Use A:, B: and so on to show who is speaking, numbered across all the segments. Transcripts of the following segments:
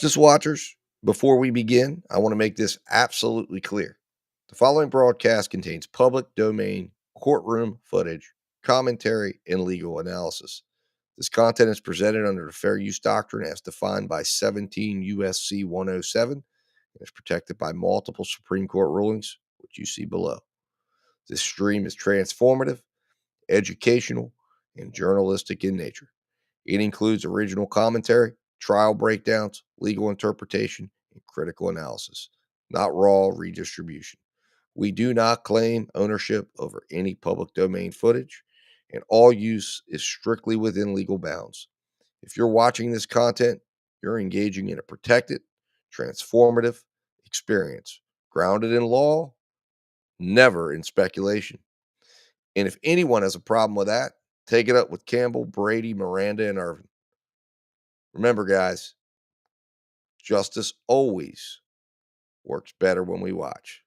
A: Justice Watchers, before we begin, I want to make this absolutely clear. The following broadcast contains public domain courtroom footage, commentary, and legal analysis. This content is presented under the Fair Use Doctrine as defined by 17 U.S.C. 107 and is protected by multiple Supreme Court rulings, which you see below. This stream is transformative, educational, and journalistic in nature. It includes original commentary, trial breakdowns, legal interpretation, and critical analysis, not raw redistribution. We do not claim ownership over any public domain footage, and all use is strictly within legal bounds. If you're watching this content, you're engaging in a protected, transformative experience, grounded in law, never in speculation. And if anyone has a problem with that, take it up with Campbell, Brady, Miranda, and Irvin. Remember, guys, justice always works better when we watch.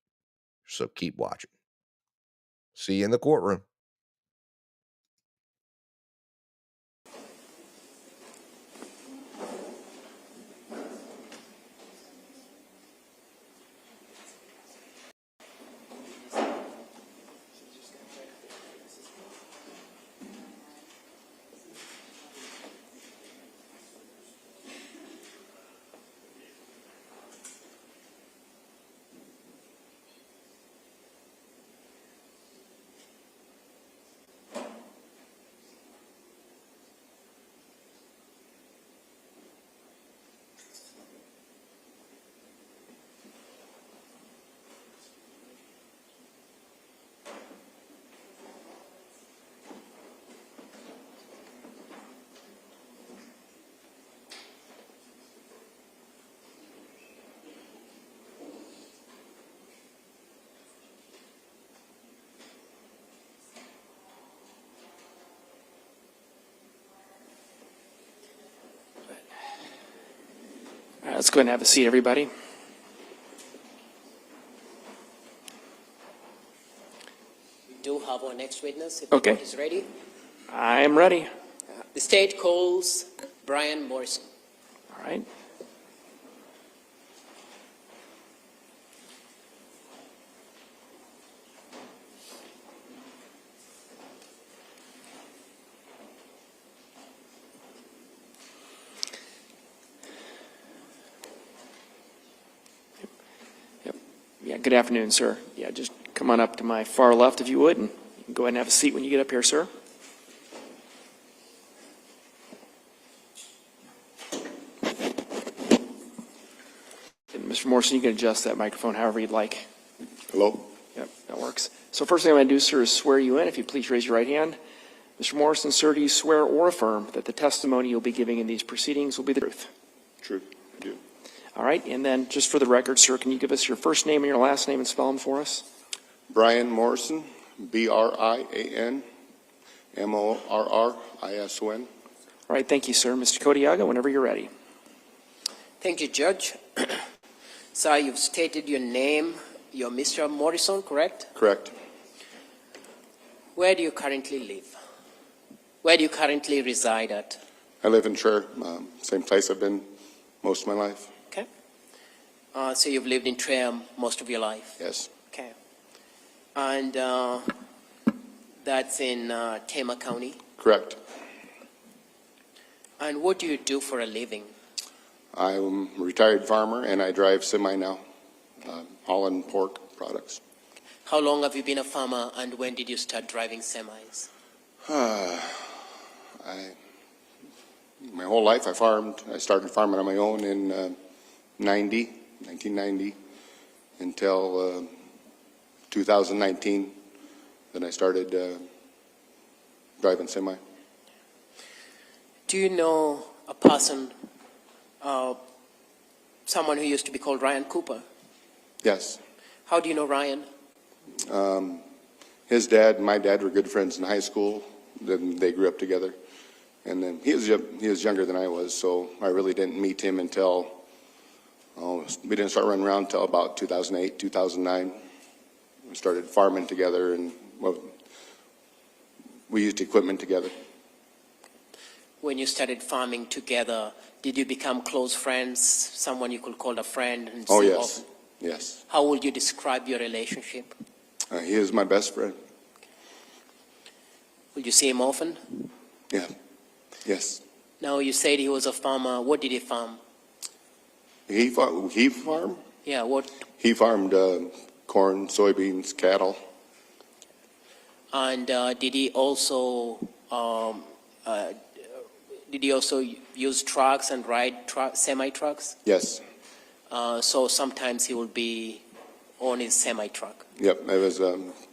A: So keep watching. See you in the courtroom.
B: All right, let's go ahead and have a seat, everybody.
C: We do have our next witness. If
B: Okay.
C: the court is ready.
B: I am ready.
C: The state calls Brian Morrison.
B: All right. Yeah, good afternoon, sir. Yeah, just come on up to my far left if you would, and you can go ahead and have a seat when you get up here, sir. And Mr. Morrison, you can adjust that microphone however you'd like.
D: Hello?
B: Yep, that works. So first thing I'm going to do, sir, is swear you in. If you please raise your right hand. Mr. Morrison, sir, do you swear or affirm that the testimony you'll be giving in these proceedings will be the truth?
D: True, I do.
B: All right, and then just for the record, sir, can you give us your first name and your last name and spell them for us?
D: Brian Morrison, Brian Morrison.
B: All right, thank you, sir. Mr. Codiaga, whenever you're ready.
C: Thank you, Judge. Sir, you've stated your name. You're Mr. Morrison, correct?
D: Correct.
C: Where do you currently live? Where do you currently reside at?
D: I live in Trare, same place I've been most of my life.
C: Okay. So you've lived in Trare most of your life?
D: Yes.
C: Okay. And that's in Tama County?
D: Correct.
C: And what do you do for a living?
D: I'm a retired farmer and I drive semi now, hauling pork products.
C: How long have you been a farmer and when did you start driving semis? My whole life I farmed. I started farming on my own in 1990 until 2019. Then I started driving semi. Do you know a person, someone who used to be called Ryan Cooper?
D: Yes.
C: How do you know Ryan?
D: His dad and my dad were good friends in high school. Then they grew up together. And then he was younger than I was, so I really didn't meet him until, we didn't start running around until about 2008, 2009. We started farming together and we used equipment together.
C: When you started farming together, Did you become close friends, someone you could call a friend? And
D: Oh,
C: see
D: yes.
C: often?
D: Yes.
C: How would you describe your relationship?
D: He is my best friend.
C: Would you see him often?
D: Yeah. Yes.
C: Now, you said he was a farmer. What did he farm?
D: He farmed?
C: Yeah, what?
D: He farmed corn, soybeans, cattle.
C: And did he also use trucks and ride semi-trucks?
D: Yes.
C: So sometimes he would be on his semi-truck.
D: Yep. It was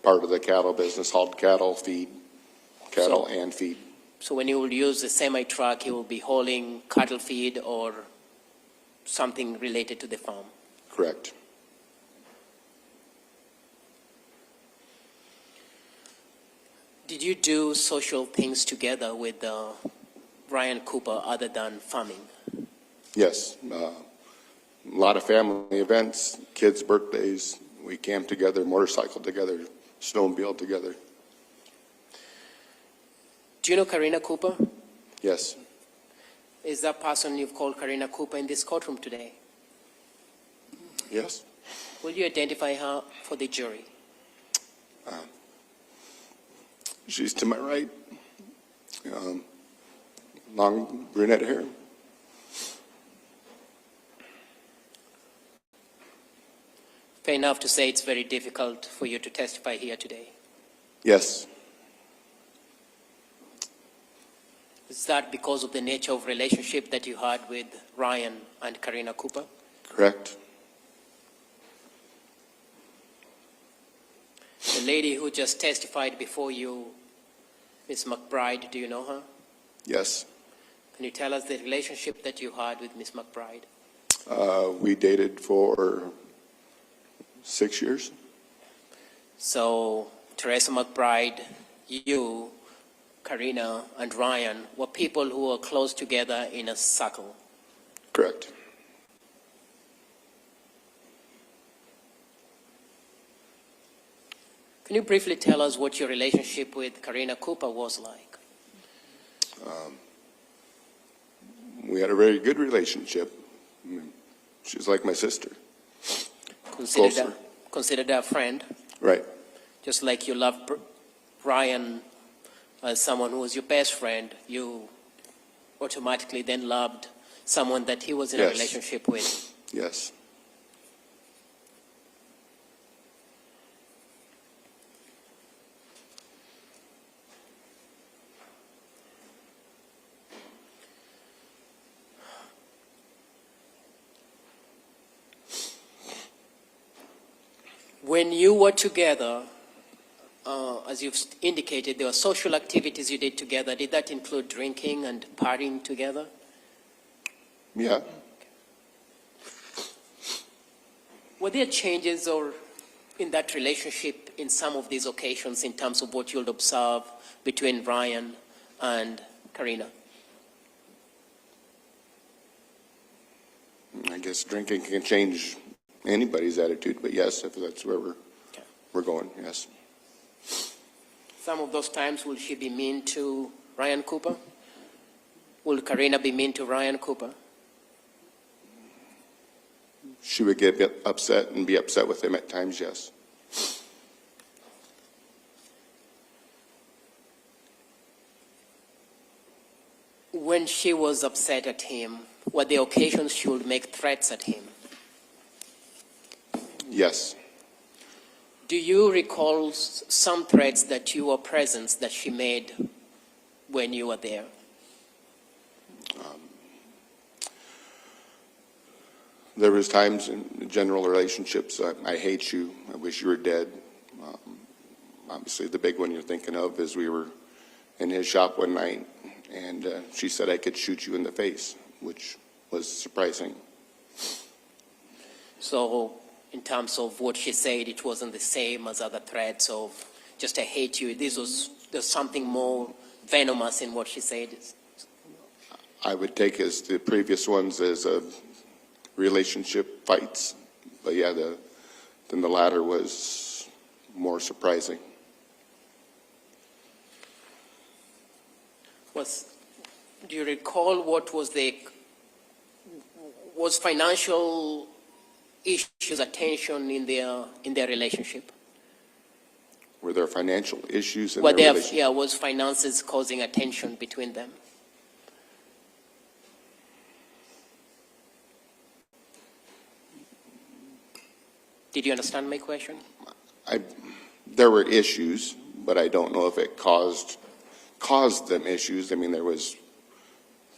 D: part of the cattle business, hauled cattle, feed, cattle and feed.
C: So when he would use the semi-truck, he would be hauling cattle feed or something related to the farm.
D: Correct.
C: Did you do social things together with Ryan Cooper other than farming?
D: Yes. A lot of family events, kids' birthdays. We camped together, motorcycled together, snowmobile together.
C: Do you know Karina Cooper?
D: Yes.
C: Is that person you've called Karina Cooper in this courtroom today?
D: Yes.
C: Will you identify her for the jury?
D: She's to my right. Long brunette hair.
C: Fair enough to say it's very difficult for you to testify here today.
D: Yes.
C: Is that because of the nature of relationship that you had with Ryan and Karina Cooper?
D: Correct.
C: The lady who just testified before you, Ms. McBride, do you know her?
D: Yes.
C: Can you tell us the relationship that you had with Ms. McBride?
D: We dated for 6 years.
C: So Teresa McBride, you, Karina, and Ryan were people who were close together in a circle.
D: Correct.
C: Can you briefly tell us what your relationship with Karina Cooper was like?
D: We had a very good relationship. She's like my sister.
C: Considered a friend,
D: Right.
C: just like you loved Ryan as someone who was your best friend, you automatically then loved someone that he was in a
D: Yes.
C: relationship with.
D: Yes.
C: When you were together, as you've indicated, there were social activities you did together. Did that include drinking and partying together?
D: Yeah.
C: Were there changes or in that relationship in some of these occasions in terms of what you'll observe between Ryan and Karina?
D: I guess drinking can change anybody's attitude, but yes, if that's where we're going, yes.
C: Some of those times, will she be mean to Ryan Cooper? Will Karina be mean to Ryan Cooper?
D: She would get a bit upset and be upset with him at times, yes.
C: When she was upset at him, were there occasions she would make threats at him?
D: Yes.
C: Do you recall some threats that you were present that she made when you were there?
D: There was times in general relationships, I hate you, I wish you were dead. Obviously the big one you're thinking of is we were in his shop one night and she said I could shoot you in the face, which was surprising.
C: So in terms of what she said, it wasn't the same as other threats of just I hate you. There's something more venomous in what she said.
D: I would take as the previous ones as relationship fights, but yeah, then the latter was more surprising.
C: Do you recall what was the Was financial issues a tension in their relationship?
D: Were there financial issues in their relationship?
C: Yeah, was finances causing a tension between them? Did you understand my question?
D: There were issues, but I don't know if it caused them issues. I mean, there was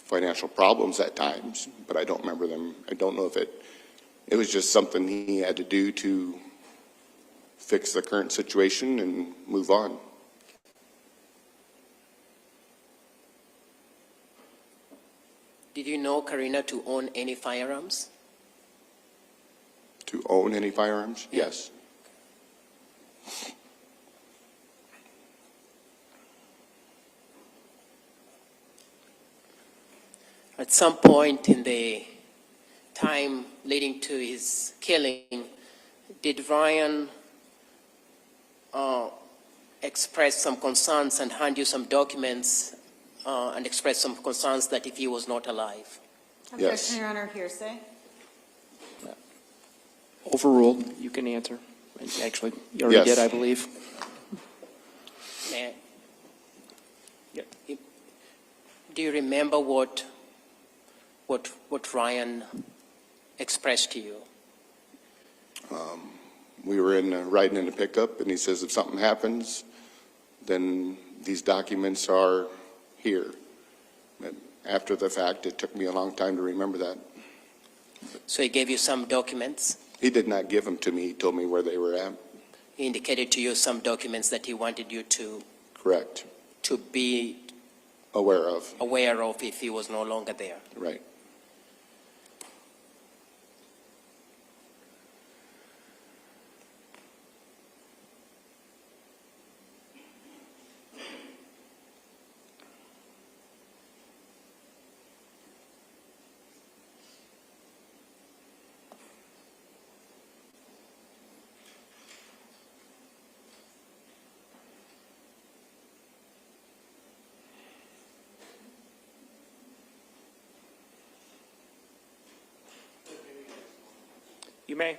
D: financial problems at times, but I don't remember them. I don't know if it was just something he had to do to fix the current situation and move on.
C: Did you know Karina to own any firearms?
D: To own any firearms?
C: Yeah.
D: Yes.
C: At some point in the time leading to his killing, did Ryan express some concerns and hand you some documents and express some concerns that if he was not alive?
D: Yes.
E: Objection, Your Honor, hearsay.
B: Overruled. You can answer. Actually, you already
D: Yes.
B: did, I believe.
C: May I-
B: Yeah.
C: Do you remember what Ryan expressed to you?
D: We were riding in a pickup, and he says, if something happens, then these documents are here. But after the fact, it took me a long time to remember that.
C: So he gave you some documents?
D: He did not give them to me. He told me where they were at.
C: He indicated to you some documents that he wanted you
D: Correct.
C: to be
D: Aware of.
C: aware of if he was no longer there.
D: Right.
B: You may.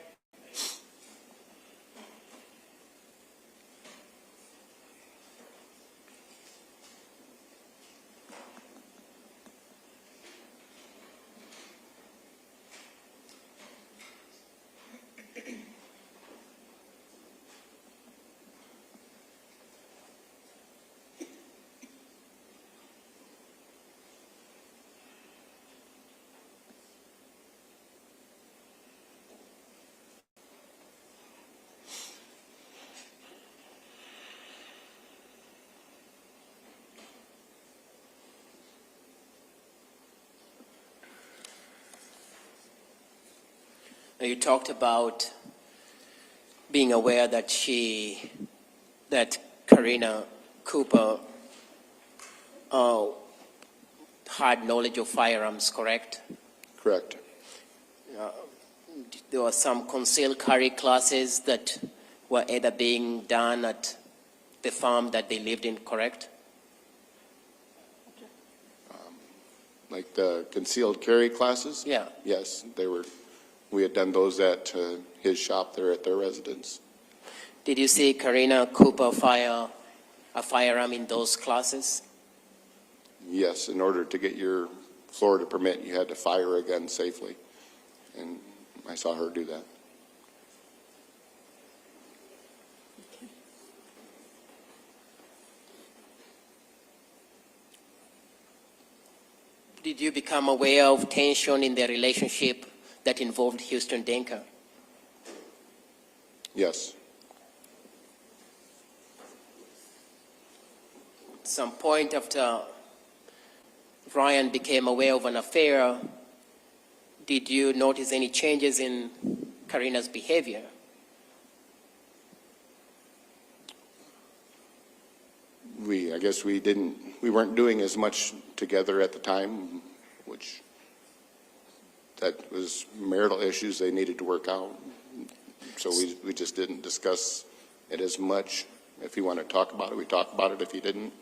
C: Now, you talked about being aware that Karina Cooper had knowledge of firearms, correct?
D: Correct.
C: There were some concealed carry classes that were either being done at the farm that they lived in, correct?
D: Like the concealed carry classes?
C: Yeah.
D: Yes, they were. We had done those at his shop there at their residence.
C: Did you see Karina Cooper fire a firearm in those classes?
D: Yes, in order to get your Florida permit, you had to fire a gun safely. And I saw her do that.
C: Did you become aware of tension in their relationship that involved Huston Danker?
D: Yes.
C: At some point after Ryan became aware of an affair, did you notice any changes in Karina's behavior?
D: I guess we weren't doing as much together at the time, which that was marital issues they needed to work out. So we just didn't discuss it as much. If he wanted to talk about it, we talked about it. If he didn't,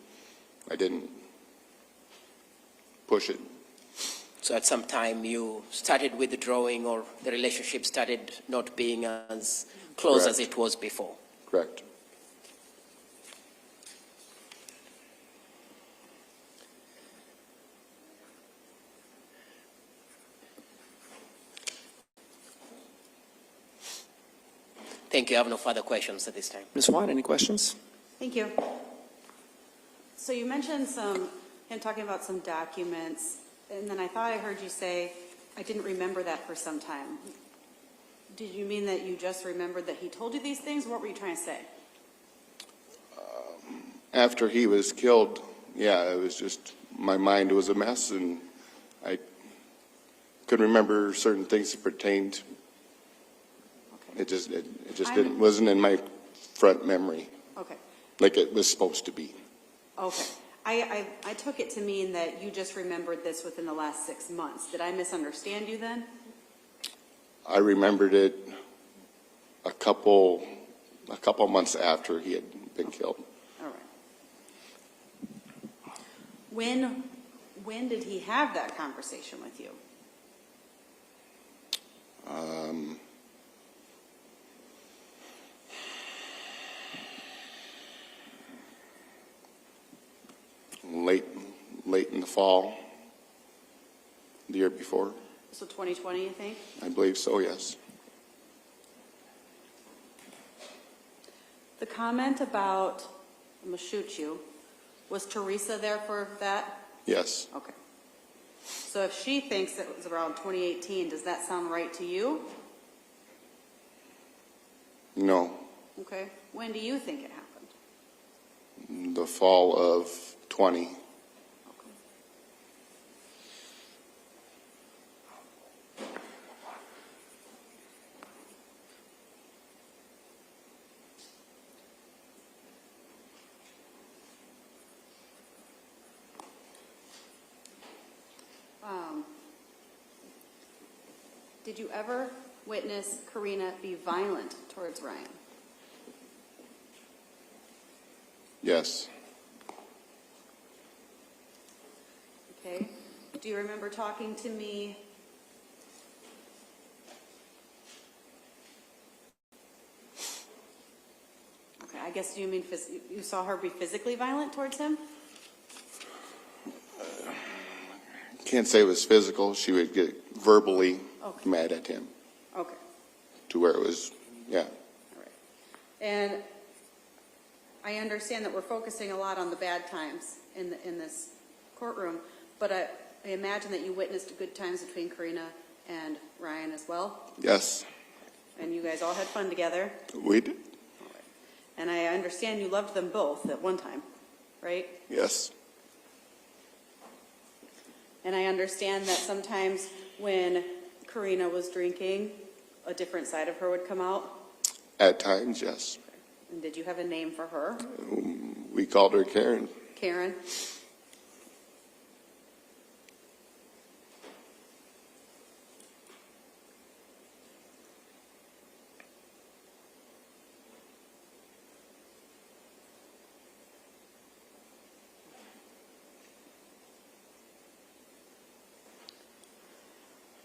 D: I didn't push it.
C: So at some time you started withdrawing, or the relationship started not being as close as it was before.
D: Correct.
C: Thank you. I have no further questions at this time.
B: Ms. Watt, any questions?
E: Thank you. So you mentioned him talking about some documents, and then I thought I heard you say, I didn't remember that for some time. Did you mean that you just remembered that he told you these things? What were you trying to say?
D: After he was killed, yeah, it was just, my mind was a mess, and I couldn't remember certain things that pertained.
E: Okay.
D: It just wasn't in my front memory
E: Okay.
D: like it was supposed to be.
E: Okay. I took it to mean that you just remembered this within the last 6 months. Did I misunderstand you then?
D: I remembered it a couple months after he had been killed.
E: All right. When did he have that conversation with you?
D: Late in the fall, the year before.
E: So 2020, you think?
D: I believe so, yes.
E: The comment about, I'm going to shoot you, was Teresa there for that?
D: Yes.
E: Okay. So if she thinks it was around 2018, does that sound right to you?
D: No.
E: Okay. When do you think it happened?
D: The fall of 20.
E: Okay. Did you ever witness Karina be violent towards Ryan?
D: Yes.
E: Okay. Do you remember talking to me? Okay, I guess you mean you saw her be physically violent towards him?
D: Can't say it was physical. She would get verbally mad at him.
E: Okay.
D: To where it was, yeah.
E: All right. And I understand that we're focusing a lot on the bad times in this courtroom, but I imagine that you witnessed good times between Karina and Ryan as well?
D: Yes.
E: And you guys all had fun together?
D: We did.
E: All right. And I understand you loved them both at one time, right?
D: Yes.
E: And I understand that sometimes when Karina was drinking, a different side of her would come out?
D: At times, yes.
E: And did you have a name for her?
D: We called her Karen.
E: Karen?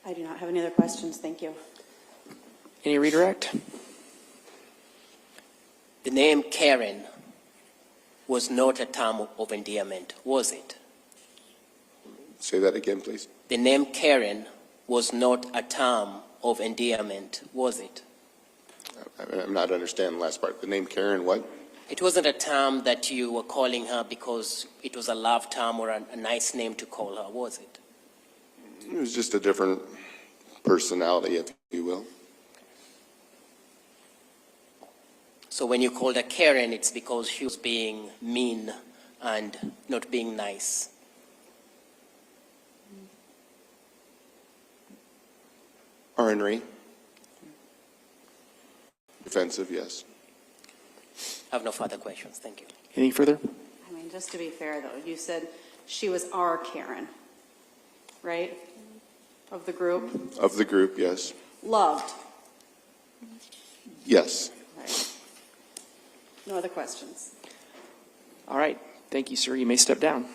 E: I do not have any other questions. Thank you.
B: Any redirect?
C: The name Karen was not a term of endearment, was it?
D: Say that again, please.
C: The name Karen was not a term of endearment, was it?
D: I'm not understanding the last part. The name Karen, what?
C: It wasn't a term that you were calling her because it was a love term or a nice name to call her, was it?
D: It was just a different personality, if you will.
C: So when you called her Karen, it's because she was being mean and not being nice.
D: Ornery. Defensive, yes.
C: I have no further questions. Thank you.
B: Any further?
E: I mean, just to be fair, though, you said she was our Karen, right? Of the group?
D: Of the group, yes.
E: Loved.
D: Yes.
E: Right. No other questions.
B: All right. Thank you, sir. You may step down.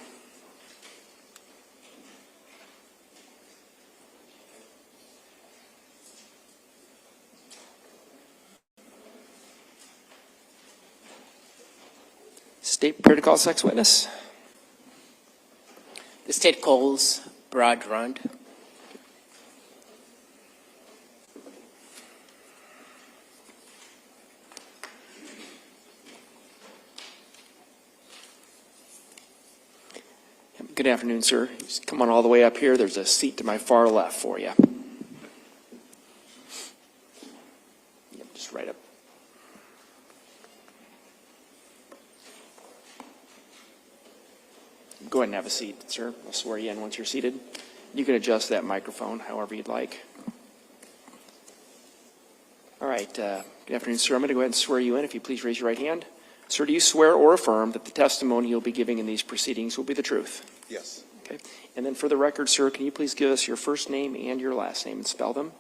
B: State prepared to call the next witness.
C: The state calls Brad Rund.
B: Good afternoon, sir. Just come on all the way up here. There's a seat to my far left for you. Yep, just right up. Go ahead and have a seat, sir. I'll swear you in once you're seated. You can adjust that microphone however you'd like. All right. Good afternoon, sir. I'm going to go ahead and swear you in. If you please raise your right hand. Sir, do you swear or affirm that the testimony you'll be giving in these proceedings will be the truth?
D: Yes.
B: Okay. And then for the record, sir, can you please give us your first name and your last name and spell them?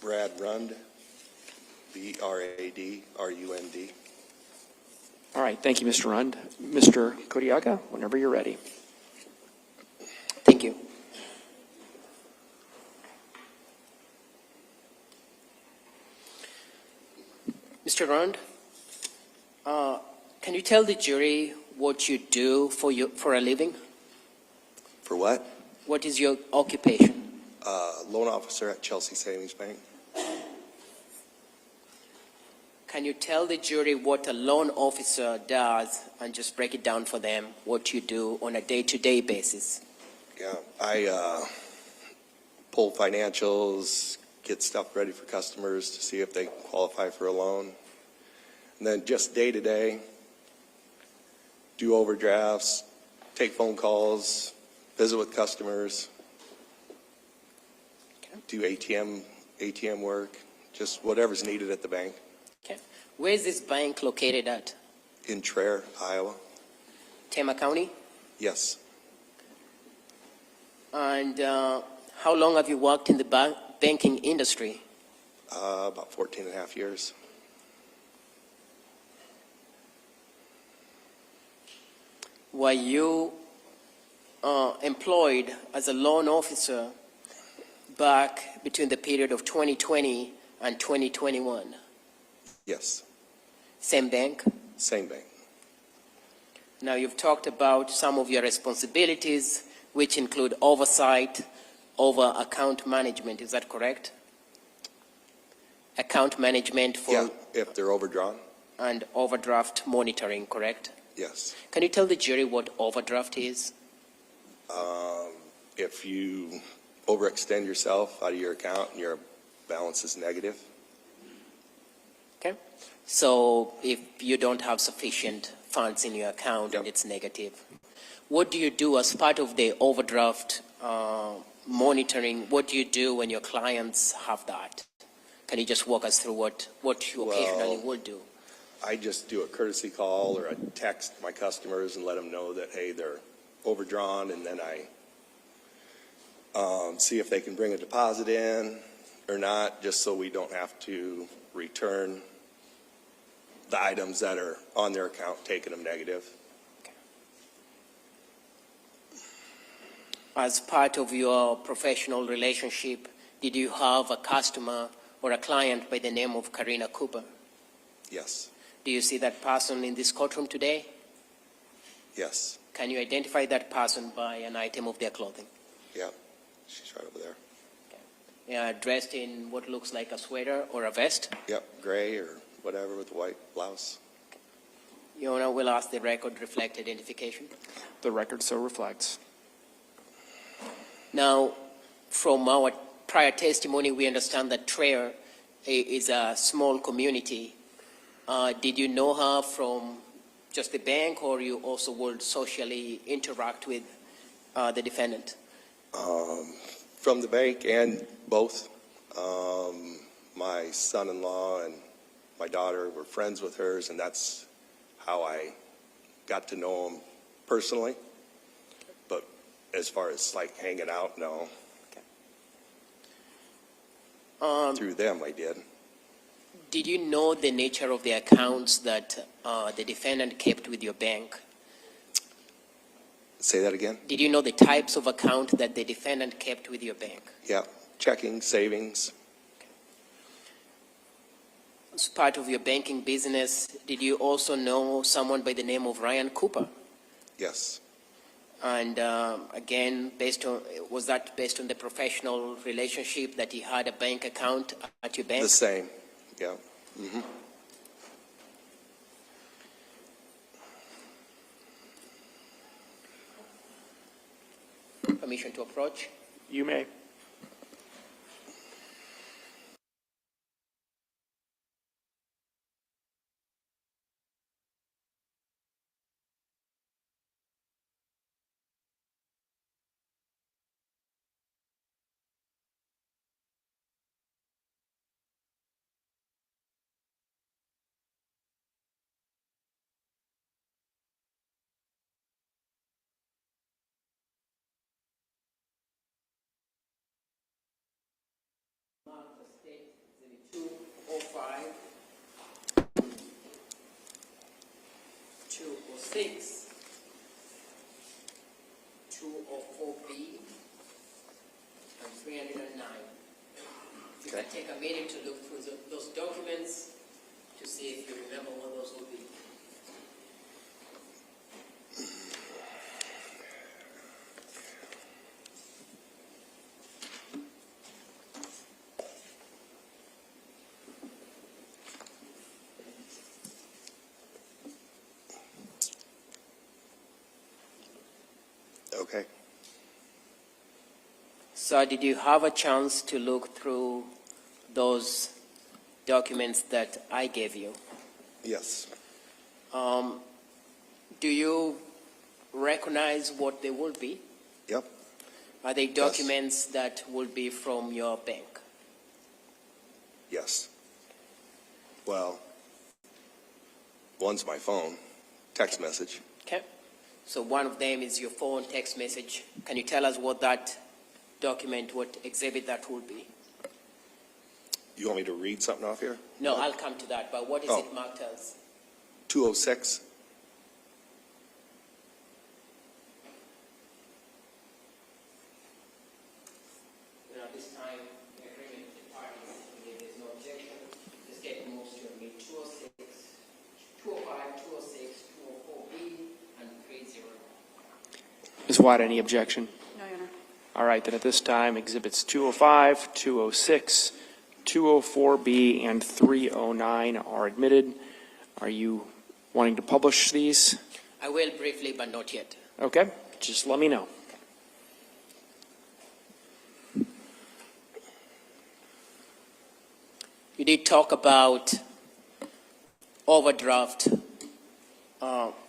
D: Brad Rund, B-R-A-D-R-U-N-D.
B: All right. Thank you, Mr. Rund. Mr. Kodiaga, whenever you're ready.
C: Thank you. Mr. Rund, can you tell the jury what you do for a living?
F: For what?
C: What is your occupation?
F: Loan officer at Chelsea Savings Bank.
C: Can you tell the jury what a loan officer does and just break it down for them, what you do on a day-to-day basis?
F: Yeah, I pull financials, get stuff ready for customers to see if they qualify for a loan. And then just day-to-day, do overdrafts, take phone calls, visit with customers, do ATM work, just whatever's needed at the bank.
C: Okay. Where is this bank located at?
F: In Traer, Iowa.
C: Tama County?
F: Yes.
C: And how long have you worked in the banking industry?
F: About 14 and a half years.
C: Were you employed as a loan officer back between the period of 2020 and 2021?
F: Yes.
C: Same bank?
F: Same bank.
C: Now you've talked about some of your responsibilities, which include oversight over account management. Is that correct? Account management for...
F: Yeah, if they're overdrawn.
C: And overdraft monitoring, correct?
F: Yes.
C: Can you tell the jury what overdraft is?
F: If you overextend yourself out of your account and your balance is negative.
C: Okay. So if you don't have sufficient funds in your account and it's negative, what do you do as part of the overdraft monitoring? What do you do when your clients have that? Can you just walk us through what you occasionally would do?
F: I just do a courtesy call or I text my customers and let them know that, hey, they're overdrawn, and then I see if they can bring a deposit in or not, just so we don't have to return the items that are on their account, taking them negative.
C: Okay. As part of your professional relationship, did you have a customer or a client by the name of Karina Cooper?
F: Yes.
C: Do you see that person in this courtroom today?
F: Yes.
C: Can you identify that person by an item of their clothing?
F: Yeah. She's right over there.
C: Okay. Dressed in what looks like a sweater or a vest?
F: Yep. Gray or whatever with a white blouse.
C: Your Honor, will ask the record reflect identification.
B: The record so reflects.
C: Now, from our prior testimony, we understand that Traer is a small community. Did you know her from just the bank, or you also would socially interact with the defendant?
F: From the bank and both. My son-in-law and my daughter were friends with hers, and that's how I got to know them personally. But as far as like hanging out, no.
C: Okay.
F: Through them, I did.
C: Did you know the nature of the accounts that the defendant kept with your bank?
F: Say that again?
C: Did you know the types of account that the defendant kept with your bank?
F: Yeah, checking, savings.
C: as part of your banking business, did you also know someone by the name of Ryan Cooper?
F: Yes.
C: And again, was that based on the professional relationship that he had a bank account at your bank?
F: The same, yeah. Mm-hmm.
C: Permission to approach?
B: You may.
C: State 205, 206, 204B, and 309. You can take a minute to look through those documents to see if you remember what those would be.
F: Okay.
C: So did you have a chance to look through those documents that I gave you?
F: Yes.
C: Do you recognize what they will be?
F: Yep.
C: Are they documents that will be from your bank?
F: Yes. Well, one's my phone, text message.
C: Okay. So one of them is your phone text message. Can you tell us what that document, what exhibit that will be?
F: You want me to read something off here?
C: No, I'll come to that, but what is it marked as?
F: 206.
C: This time, the agreement with the parties, if there's no objection, the state moves to amend 206, 205, 206, 204B, and 30.
B: Ms. Watt, any objection?
E: No, Your Honor.
B: All right, then at this time, Exhibits 205, 206, 204B, and 309 are admitted. Are you wanting to publish these?
C: I will briefly, but not yet.
B: Okay, just let me know.
C: You did talk about overdraft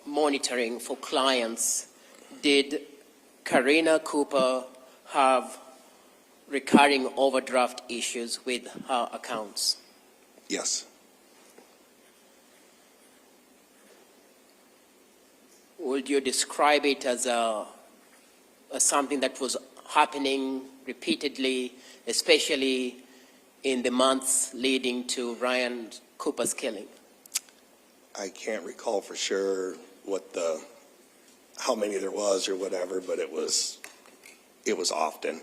C: monitoring for clients. Did Karina Cooper have recurring overdraft issues with her accounts?
F: Yes.
C: Would you describe it as something that was happening repeatedly, especially in the months leading to Ryan Cooper's killing?
F: I can't recall for sure how many there was or whatever, but it was often.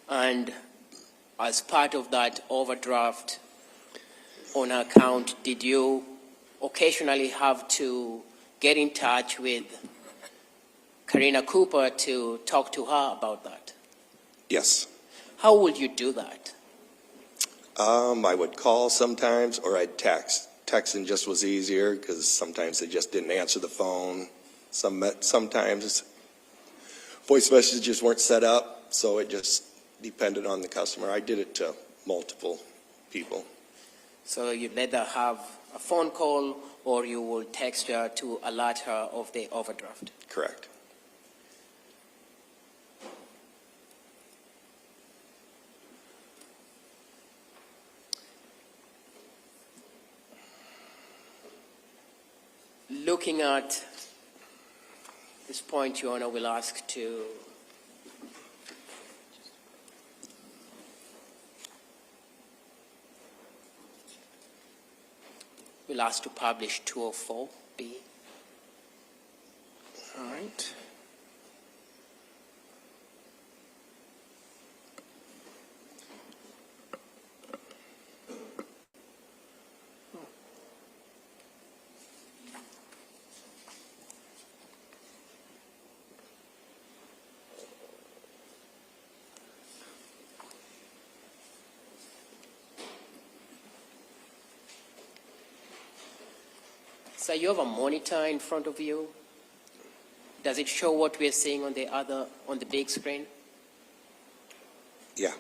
C: And as part of that overdraft on her account, did you occasionally have to get in touch with Karina Cooper to talk to her about that?
F: Yes.
C: How would you do that?
F: I would call sometimes, or I'd text. Texting just was easier because sometimes they just didn't answer the phone. Sometimes voice messages weren't set up, so it just depended on the customer. I did it to multiple people.
C: So you'd either have a phone call or you will text her to alert her of the overdraft.
F: Correct.
C: Looking at this point, Your Honor, will ask to publish 204B.
B: All right.
C: So you have a monitor in front of you. Does it show what we're seeing on the big screen?
F: Yeah.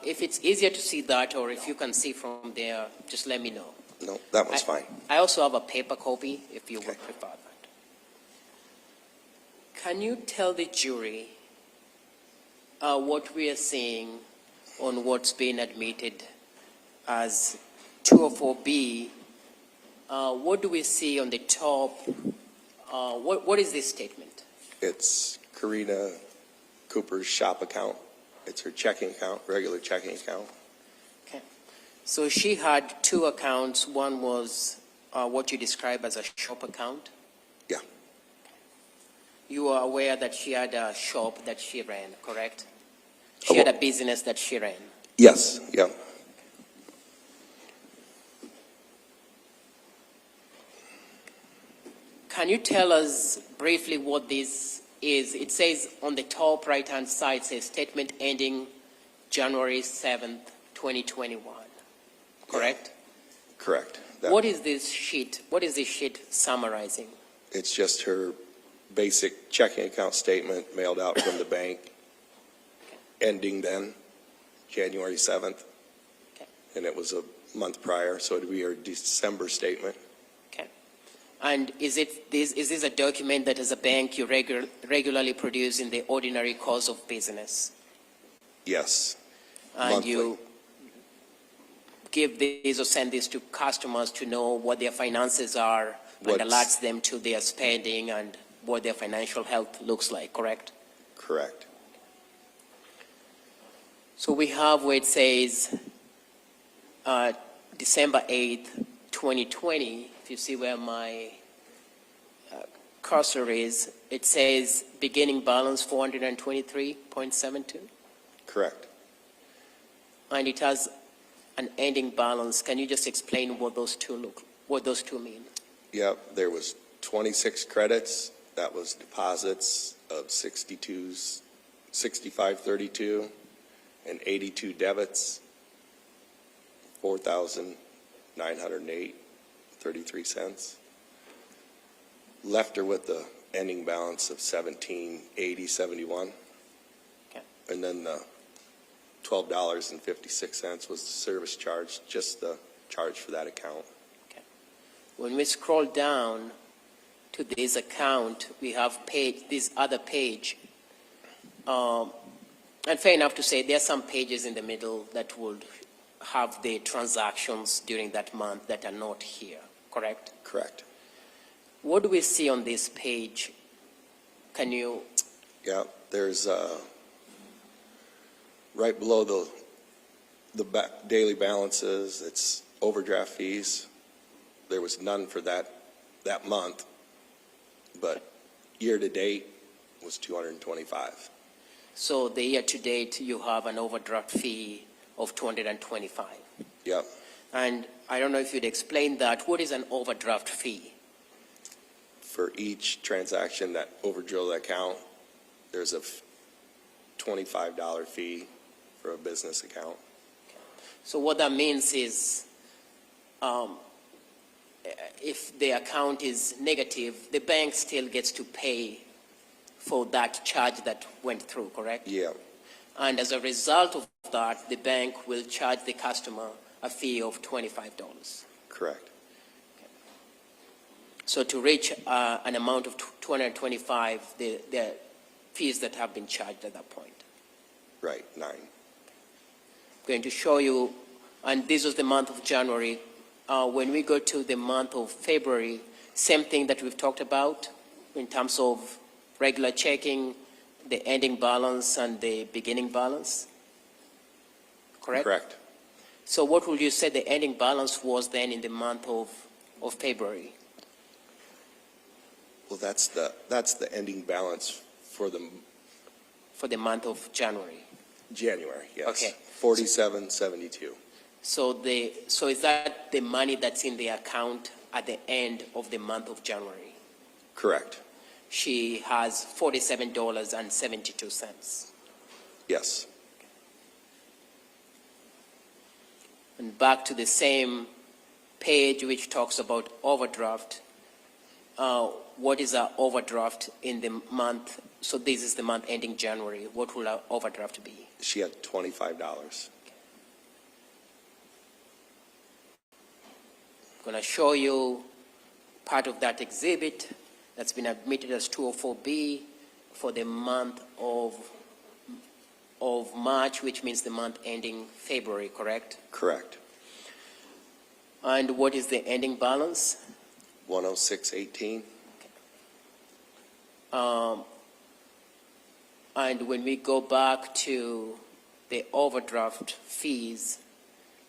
C: If it's easier to see that, or if you can see from there, just let me know.
F: No, that one's fine.
C: I also have a paper copy, if you would
F: Okay.
C: prefer that. Can you tell the jury what we are seeing on what's been admitted as 204B? What do we see on the top? What is this statement?
F: It's Karina Cooper's shop account. It's her checking account, regular checking account.
C: Okay. So she had two accounts. One was what you describe as a shop account.
F: Yeah.
C: You are aware that she had a shop that she ran, correct? She had a business that she ran.
F: Yes, yeah.
C: Can you tell us briefly what this is? It says on the top right-hand side, says statement ending January 7th, 2021, correct?
F: Correct.
C: What is this sheet? What is this sheet summarizing?
F: It's just her basic checking account statement mailed out from the bank, ending then, January 7th.
C: Okay.
F: And it was a month prior, so it would be her December statement.
C: Okay. And is this a document that as a bank you regularly produce in the ordinary course of business?
F: Yes.
C: And
F: Monthly.
C: you give these or send these to customers to know what their finances are and alerts them to their spending and what their financial health looks like, correct?
F: Correct.
C: So we have where it says December 8th, 2020. If you see where my cursor is, it says beginning balance 423.72.
F: Correct.
C: And it has an ending balance. Can you just explain what those two mean?
F: Yep, there was 26 credits. That was deposits of 6532 and 82 debits, 4,908.33 cents. Left her with the ending balance of 1780.71.
C: Okay.
F: And then the $12.56 was the service charge, just the charge for that account.
C: When we scroll down to this account, we have this other page. And fair enough to say there are some pages in the middle that would have the transactions during that month that are not here, correct?
F: Correct.
C: What do we see on this page? Can you?
F: Yeah, there's right below the daily balances, it's overdraft fees. There was none for that month, but year to date was 225.
C: So the year to date, you have an overdraft fee of 225.
F: Yep.
C: And I don't know if you'd explain that. What is an overdraft fee?
F: For each transaction that overdrill the account, there's a $25 fee for a business account.
C: So what that means is if the account is negative, the bank still gets to pay for that charge that went through, correct?
F: Yeah.
C: And as a result of that, the bank will charge the customer a fee of $25.
F: Correct.
C: So to reach an amount of 225, the fees that have been charged at that point.
F: Right, 9.
C: I'm going to show you, and this was the month of January. When we go to the month of February, same thing that we've talked about in terms of regular checking, the ending balance and the beginning balance, correct?
F: Correct.
C: So what would you say the ending balance was then in the month of February?
F: Well, that's the ending balance for the
C: month of January.
F: January, yes.
C: Okay.
F: 47.72.
C: So is that the money that's in the account at the end of the month of January?
F: Correct.
C: She has $47.72.
F: Yes.
C: And back to the same page which talks about overdraft. What is our overdraft in the month? So this is the month ending January. What will our overdraft be?
F: She had $25.
C: I'm going to show you part of that exhibit that's been admitted as 204B for the month of March, which means the month ending February, correct?
F: Correct.
C: And what is the ending balance?
F: 106.18.
C: And when we go back to the overdraft fees,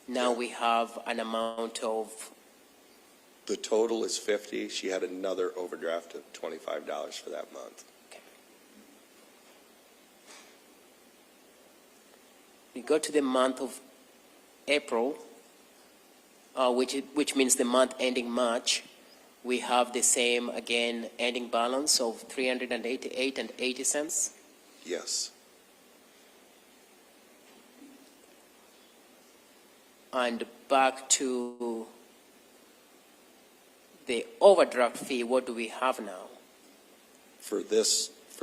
C: now we have an amount of,
F: The total is 50. She had another overdraft of $25 for that month.
C: we go to the month of April, which means the month ending March. We have the same, again, ending balance of $388.80.
F: Yes.
C: And back to the overdraft fee, what do we have now?
F: For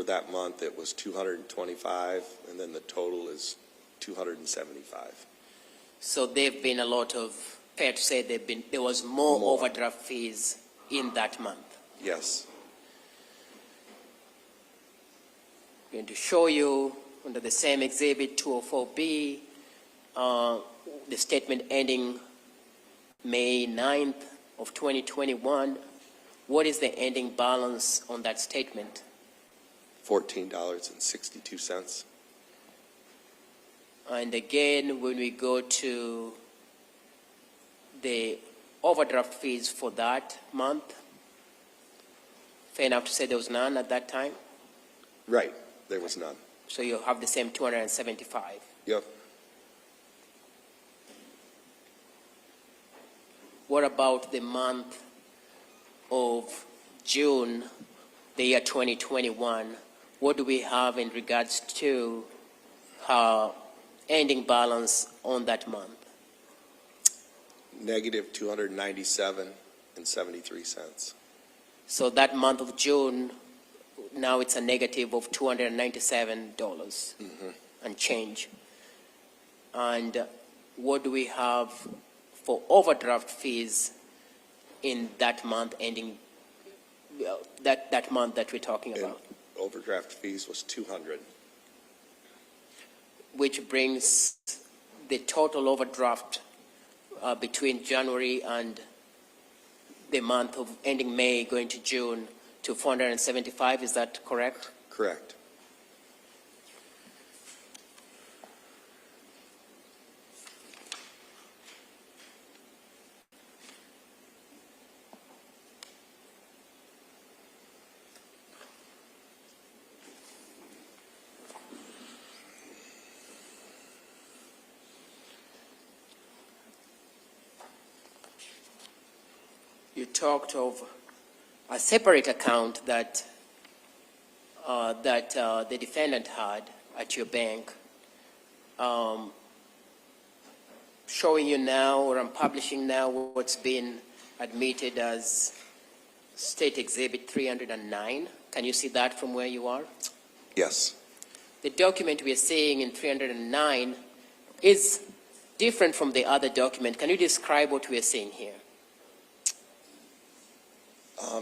F: that month, it was $225, and then the total is $275.
C: So they've been a lot of, fair to say, there was more overdraft fees in that month.
F: Yes.
C: I'm going to show you under the same exhibit 204B, the statement ending May 9th of 2021. What is the ending balance on that statement?
F: $14.62.
C: And again, when we go to the overdraft fees for that month, fair enough to say there was none at that time?
F: Right. There was none.
C: So you have the same 275.
F: Yep.
C: What about the month of June, the year 2021? What do we have in regards to ending balance on that month?
F: Negative $297.73.
C: So that month of June, now it's a negative of $297 and change. And what do we have for overdraft fees in that month ending, that month that we're talking
F: And
C: about?
F: overdraft fees was $200.
C: Which brings the total overdraft between January and the month of ending May going to June to $475, is that correct?
F: Correct.
C: You talked of a separate account that the defendant had at your bank. Showing you now, or I'm publishing now, what's been admitted as State Exhibit 309. Can you see that from where you are?
F: Yes.
C: The document we are seeing in 309 is different from the other document. Can you describe what we are seeing here?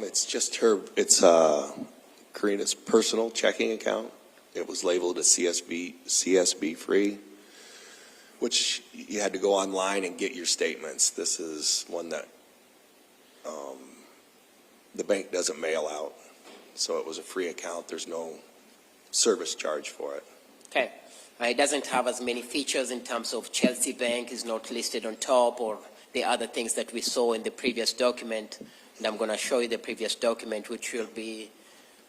F: It's just it's Karina's personal checking account. It was labeled as CSB free, which you had to go online and get your statements. This is one that the bank doesn't mail out. So it was a free account. There's no service charge for it.
C: Okay. It doesn't have as many features in terms of Chelsea Bank is not listed on top, or the other things that we saw in the previous document. And I'm going to show you the previous document, which will be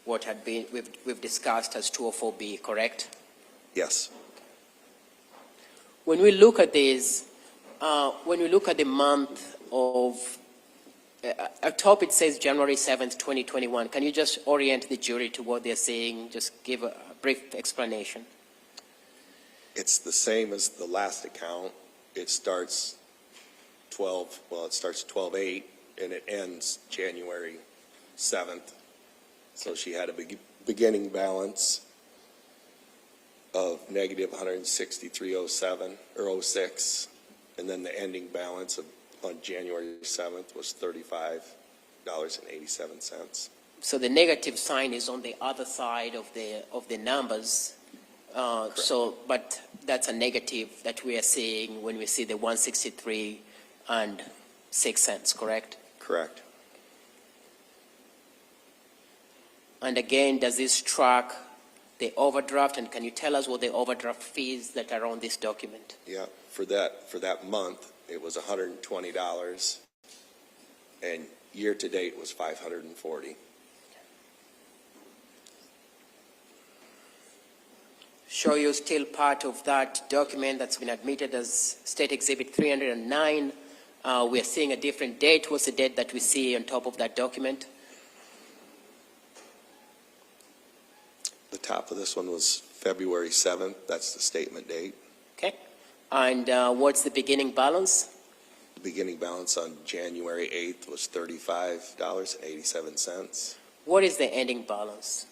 C: what had been we've discussed as 204B, correct?
F: Yes.
C: When we look at this, when we look at the month of, at top it says January 7th, 2021. Can you just orient the jury to what they're saying? Just give a brief explanation.
F: It's the same as the last account. It starts it starts 12/8 and it ends January 7th. So she had a beginning balance of negative 163.07 or 06, and then the ending balance on January 7th was $35.87.
C: So the negative sign is on the other side of the numbers. But that's a negative that we are seeing when we see the 163 and 6 cents, correct?
F: Correct.
C: And again, does this track the overdraft? And can you tell us what the overdraft fees that are on this document?
F: Yeah, for that month, it was $120, and year to date was $540.
C: Show you still part of that document that's been admitted as State Exhibit 309. We're seeing a different date. What's the date that we see on top of that document?
F: The top of this one was February 7th. That's the statement date.
C: Okay. And what's the beginning balance?
F: The beginning balance on January 8th was $35.87.
C: What is the ending balance?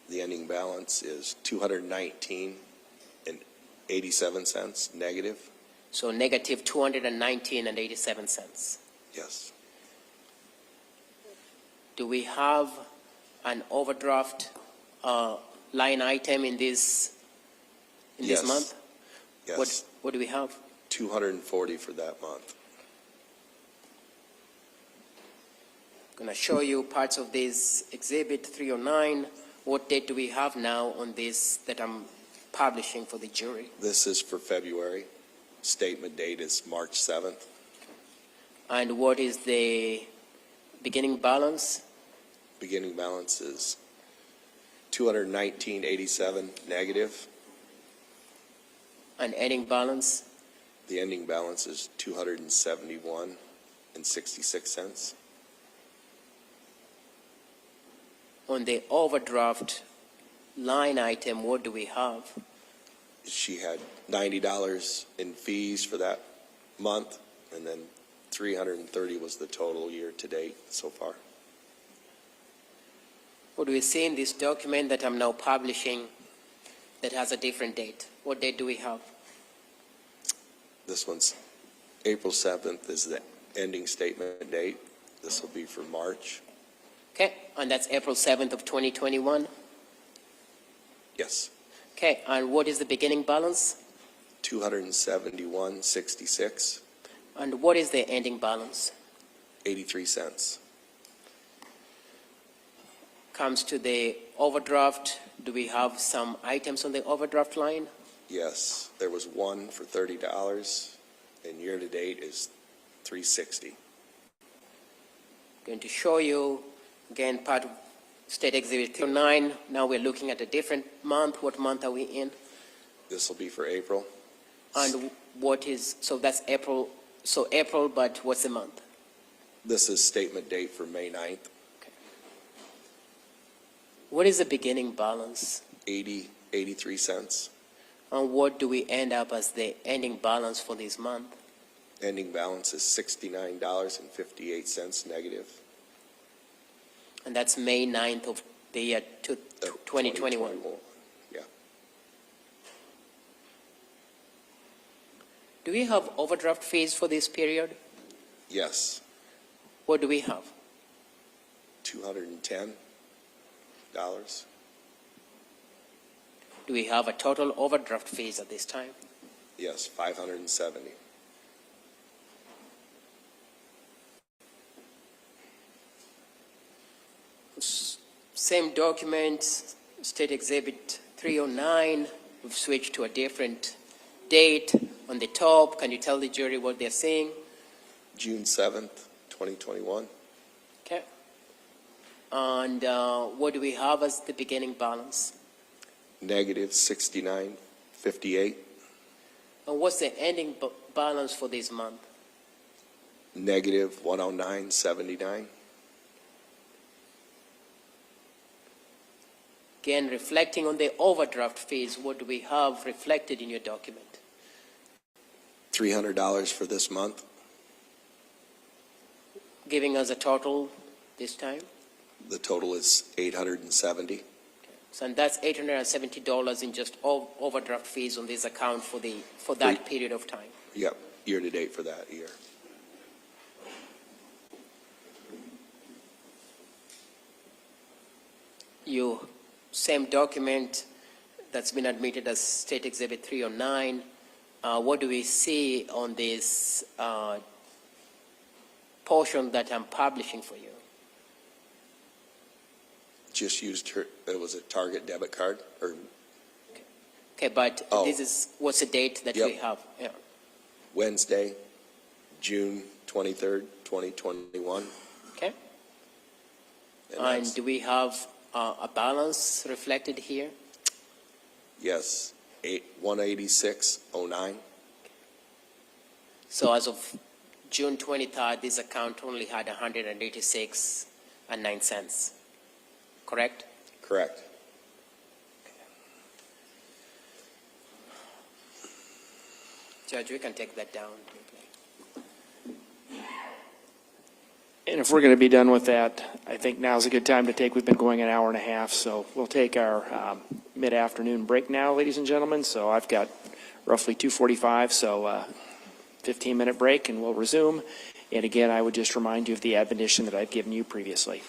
F: The ending balance is $219.87 negative.
C: So negative 219.87.
F: Yes.
C: Do we have an overdraft line item in this
F: Yes.
C: month?
F: Yes.
C: What do we have?
F: 240 for that month.
C: I'm going to show you parts of this Exhibit 309. What date do we have now on this that I'm publishing for the jury?
F: This is for February. Statement date is March 7th.
C: And what is the beginning balance?
F: Beginning balance is $219.87 negative.
C: And ending balance?
F: The ending balance is $271.66.
C: On the overdraft line item, what do we have?
F: She had $90 in fees for that month, and then $330 was the total year to date so far.
C: What do we see in this document that I'm now publishing that has a different date? What date do we have?
F: This one's April 7th is the ending statement date. This will be for March.
C: Okay, and that's April 7th of 2021?
F: Yes.
C: Okay, and what is the beginning balance?
F: $271.66.
C: And what is the ending balance?
F: 83 cents.
C: Comes to the overdraft, do we have some items on the overdraft line?
F: Yes, there was one for $30, and year to date is $360.
C: Going to show you again part of State Exhibit 9. Now we're looking at a different month. What month are we in?
F: This will be for April.
C: And what is, so that's April, so April, but what's the month?
F: This is statement date for May 9th.
C: What is the beginning balance?
F: 83 cents.
C: And what do we end up as the ending balance for this month?
F: Ending balance is $69.58 negative.
C: And that's May 9th of the year 2021.
F: Yeah.
C: Do we have overdraft fees for this period?
F: Yes.
C: What do we have?
F: $210.
C: Do we have a total overdraft fees at this time?
F: Yes, $570.
C: Same document, State Exhibit 309. We've switched to a different date on the top. Can you tell the jury what they're seeing?
F: June 7th, 2021.
C: Okay. And what do we have as the beginning balance?
F: Negative $69.58.
C: And what's the ending balance for this month?
F: Negative $109.79.
C: Again, reflecting on the overdraft fees, what do we have reflected in your document?
F: $300 for this month.
C: giving us a total this time?
F: The total is 870.
C: So and that's $870 in just overdraft fees on this account for that period of time.
F: Yep, year to date for that year.
C: You same document that's been admitted as State Exhibit 309. What do we see on this portion that I'm publishing for you?
F: Just used her, it was a Target debit card, or
C: Okay, but
F: Oh.
C: this is, what's the date that
F: Yep.
C: we have? Yeah.
F: Wednesday, June 23rd, 2021.
C: Okay.
F: And
C: And
F: that's,
C: do we have a balance reflected here?
F: yes, 18609.
C: So as of June 23rd, this account only had 186 and 9 cents. Correct?
F: Correct.
C: Judge, we can take that down.
B: And if we're going to be done with that, I think now's a good time to take, we've been going an hour and a half, so we'll take our mid-afternoon break now, ladies and gentlemen. So I've got roughly 2:45, so 15-minute break, and we'll resume. And again, I would just remind you of the admonition that I've given you previously.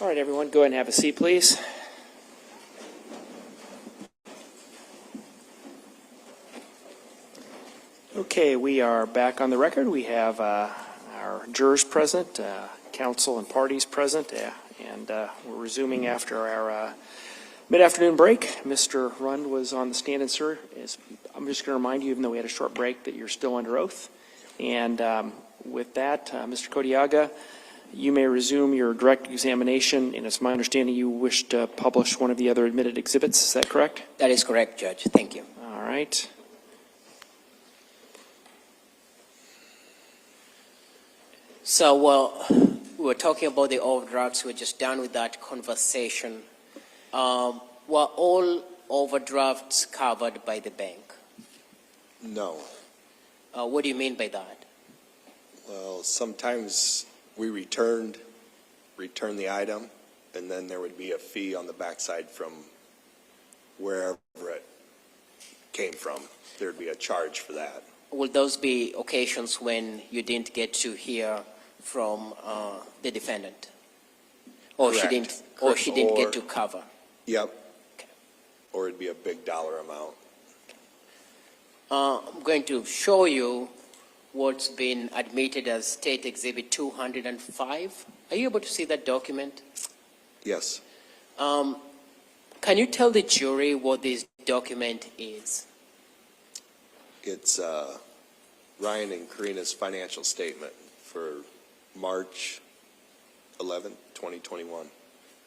B: All right, everyone, go ahead and have a seat, please. Okay, we are back on the record. We have our jurors present, counsel and parties present, and we're resuming after our mid-afternoon break. Mr. Rund was on the stand, and sir, I'm just going to remind you, even though we had a short break, that you're still under oath. And with that, Mr. Kodiaga, you may resume your direct examination, and it's my understanding you wish to publish one of the other admitted exhibits. Is that correct?
C: That is correct, Judge. Thank you.
B: All right.
C: So, we were talking about the overdrafts. We're just done with that conversation. Were all overdrafts covered by the bank?
F: No.
C: What do you mean by that?
F: Well, sometimes we return the item, and then there would be a fee on the backside from wherever it came from. There'd be a charge for that.
C: Will those be occasions when you didn't get to hear from the defendant, or
F: Correct.
C: she didn't get to cover?
F: Yep.
C: Okay.
F: Or it'd be a big dollar amount.
C: I'm going to show you what's been admitted as State Exhibit 205. Are you able to see that document?
F: Yes.
C: Can you tell the jury what this document is?
F: It's Ryan and Karina's financial statement for March 11, 2021.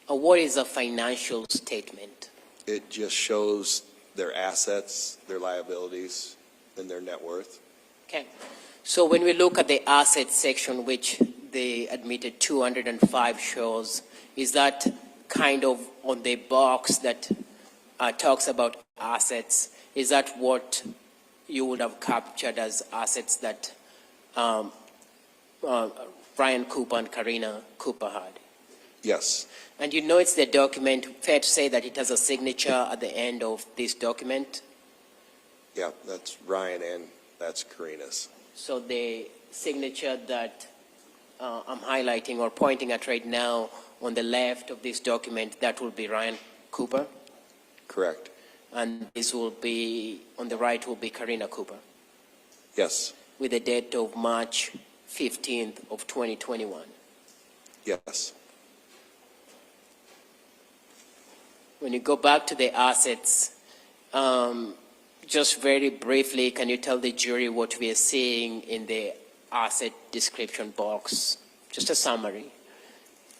C: What is a financial statement?
F: It just shows their assets, their liabilities, and their net worth.
C: Okay. So when we look at the assets section, which the admitted 205 shows, is that kind of on the box that talks about assets? Is that what you would have captured as assets that Ryan Cooper and Karina Cooper had?
F: Yes.
C: And you know it's the document, fair to say that it has a signature at the end of this document?
F: Yeah, that's Ryan and that's Karina's.
C: So the signature that I'm highlighting or pointing at right now on the left of this document, that will be Ryan Cooper?
F: Correct.
C: And this will be, on the right will be Karina Cooper,
F: Yes.
C: with the date of March 15th of 2021.
F: Yes.
C: When you go back to the assets, just very briefly, can you tell the jury what we are seeing in the asset description box? Just a summary.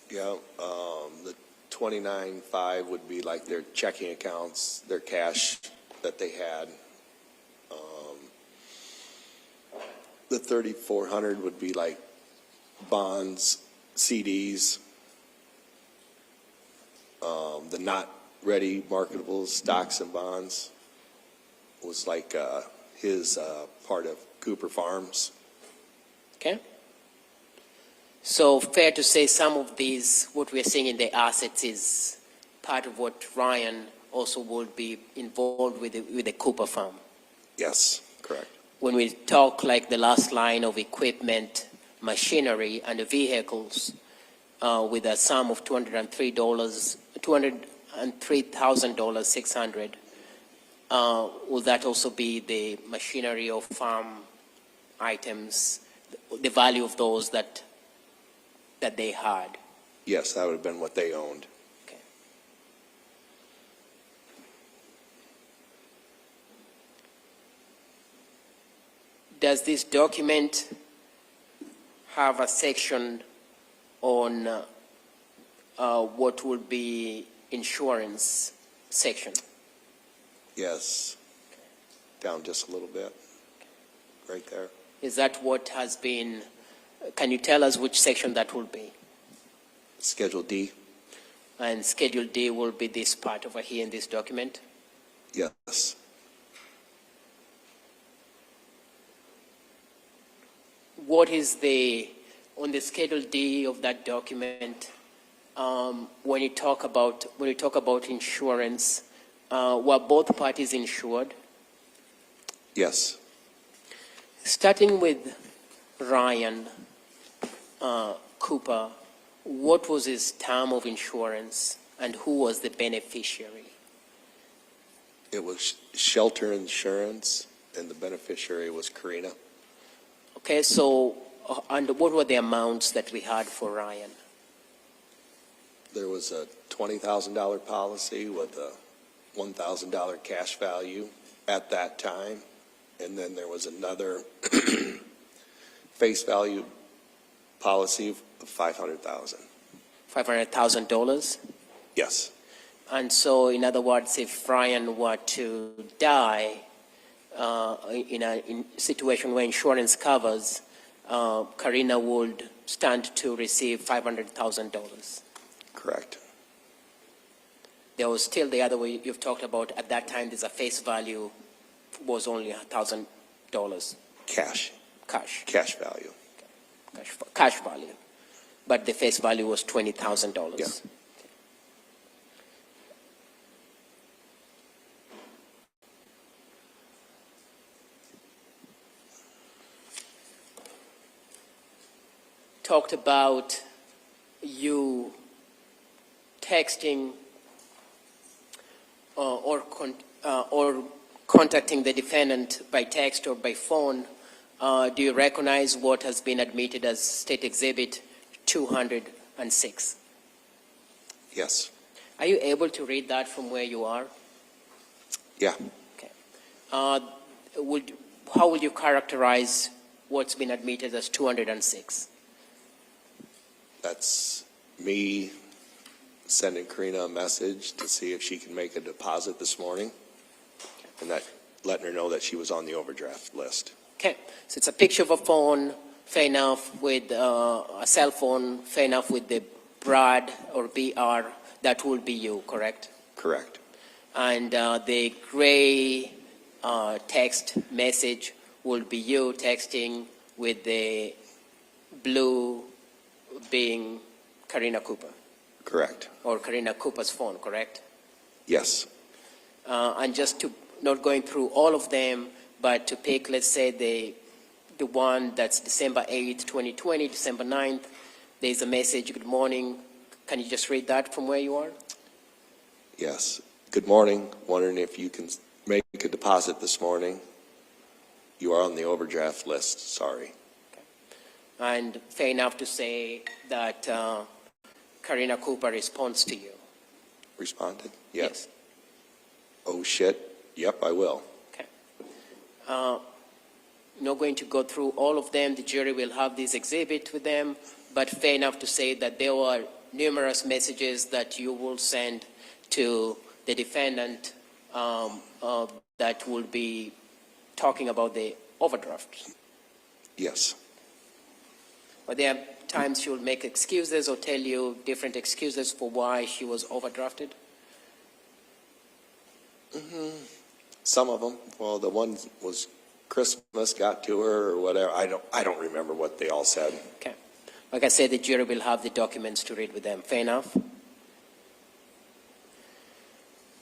F: Yeah. The 29.5 would be like their checking accounts, their cash that they had. The 3,400 would be like bonds, CDs. The not ready marketable stocks and bonds was like his part of Cooper Farms.
C: Okay? So fair to say some of these, what we're seeing in the assets is part of what Ryan also would be involved with the Cooper farm.
F: Yes, correct.
C: When we talk like the last line of equipment, machinery, and the vehicles with a sum of $203,600, will that also be the machinery or farm items, the value of those that they had?
F: Yes, that would have been what they owned.
C: Okay. Does this document have a section on what will be insurance section?
F: Yes. Down just a little bit. Right there.
C: Is that what has been, can you tell us which section that will be?
F: Schedule D.
C: And Schedule D will be this part over here in this document?
F: Yes.
C: What is on the Schedule D of that document, when you talk about insurance, were both parties insured?
F: Yes.
C: Starting with Ryan Cooper, what was his term of insurance and who was the beneficiary?
F: It was shelter insurance, and the beneficiary was Karina.
C: Okay, so and what were the amounts that we had for Ryan?
F: There was a $20,000 policy with a $1,000 cash value at that time, and then there was another face value policy of $500,000.
C: $500,000?
F: Yes,
C: And so, in other words, if Ryan were to die in a situation where insurance covers, Karina would stand to receive $500,000.
F: correct.
C: There was still the other way you've talked about. At that time, there's a face value was only $1,000
F: Cash value.
C: cash value, but the face value was $20,000.
F: Yeah.
C: Talked about you texting or contacting the defendant by text or by phone. Do you recognize what has been admitted as State Exhibit 206?
F: Yes.
C: Are you able to read that from where you are?
F: Yeah.
C: Okay. How would you characterize what's been admitted as 206?
F: That's me sending Karina a message to see if she can make a deposit this morning, and that letting her know that she was on the overdraft list.
C: Okay, so it's a picture of a phone, fair enough, with a cell phone, fair enough, with the BRAD or BR, that will be you, correct?
F: Correct.
C: And the gray text message will be you texting, with the blue being Karina Cooper.
F: Correct.
C: Or Karina Cooper's phone, correct?
F: Yes.
C: And just to, not going through all of them, but to pick, let's say, the one that's December 8th, 2020, December 9th, there's a message, good morning. Can you just read that from where you are?
F: Yes. Good morning. Wondering if you can make a deposit this morning. You are on the overdraft list. Sorry.
C: And fair enough to say that Karina Cooper responds to you.
F: Responded? Yes. Oh, shit. Yep, I will.
C: Okay. Not going to go through all of them. The jury will have this exhibit with them, but fair enough to say that there were numerous messages that you will send to the defendant that will be talking about the overdraft.
F: Yes.
C: But there are times she will make excuses or tell you different excuses for why she was overdrafted?
F: Some of them. Well, the one was Christmas got to her or whatever. I don't remember what they all said.
C: Okay. Like I said, the jury will have the documents to read with them. Fair enough?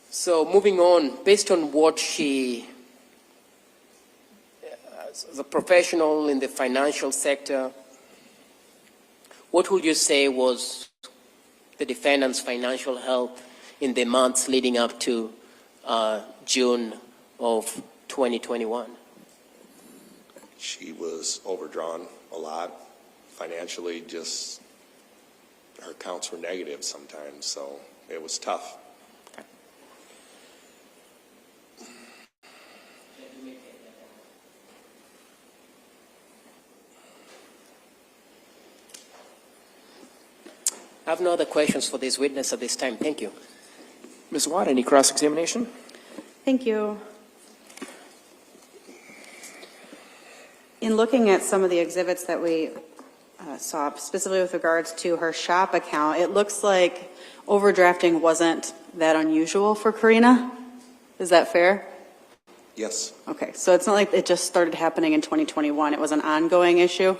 C: So moving on, based on what she, as a professional in the financial sector, what would you say was the defendant's financial health in the months leading up to June of 2021?
F: She was overdrawn a lot. Financially, just her accounts were negative sometimes, so it was tough.
C: I have no other questions for this witness at this time. Thank you.
B: Ms. Watt, any cross-examination?
E: Thank you. In looking at some of the exhibits that we saw, specifically with regards to her shop account, it looks like overdrafting wasn't that unusual for Karina. Is that fair?
F: Yes.
E: Okay, so it's not like it just started happening in 2021. It was an ongoing issue?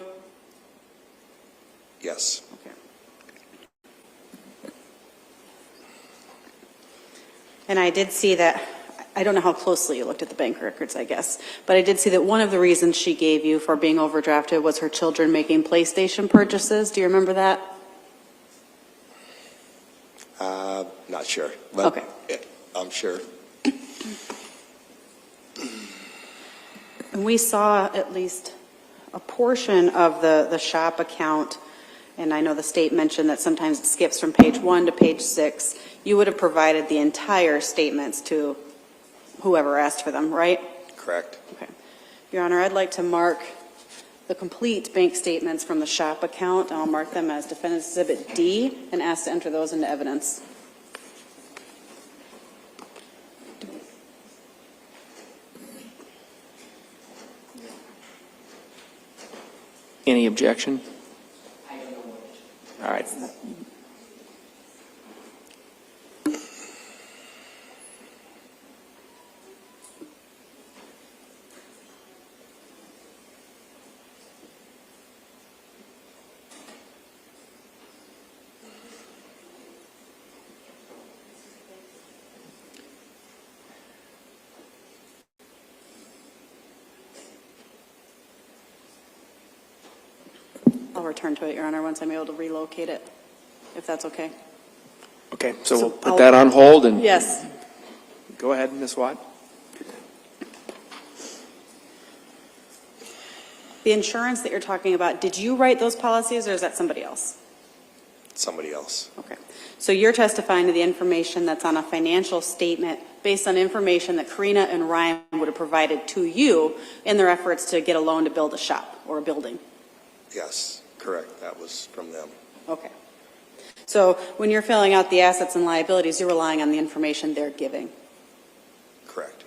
F: Yes.
E: Okay. And I did see that, I don't know how closely you looked at the bank records, I guess, but I did see that one of the reasons she gave you for being overdrafted was her children making PlayStation purchases. Do you remember that?
F: Not sure. But
E: Okay.
F: I'm sure.
E: And we saw at least a portion of the shop account, and I know the state mentioned that sometimes it skips from page 1 to page 6. You would have provided the entire statements to whoever asked for them, right?
F: Correct.
E: Okay. Your Honor, I'd like to mark the complete bank statements from the shop account. I'll mark them as Defendant's Exhibit D and ask to enter those into evidence.
B: Any objection? All right.
E: I'll return to it, Your Honor, once I'm able to relocate it, if that's okay.
B: Okay, so we'll put
E: I'll-
B: that on hold and
E: Yes.
B: go ahead, Ms. Watt.
E: The insurance that you're talking about, did you write those policies, or is that somebody else?
F: Somebody else.
E: Okay. So you're testifying to the information that's on a financial statement based on information that Karina and Ryan would have provided to you in their efforts to get a loan to build a shop or a building?
F: Yes, correct. That was from them.
E: Okay. So when you're filling out the assets and liabilities, you're relying on the information they're giving.
F: Correct.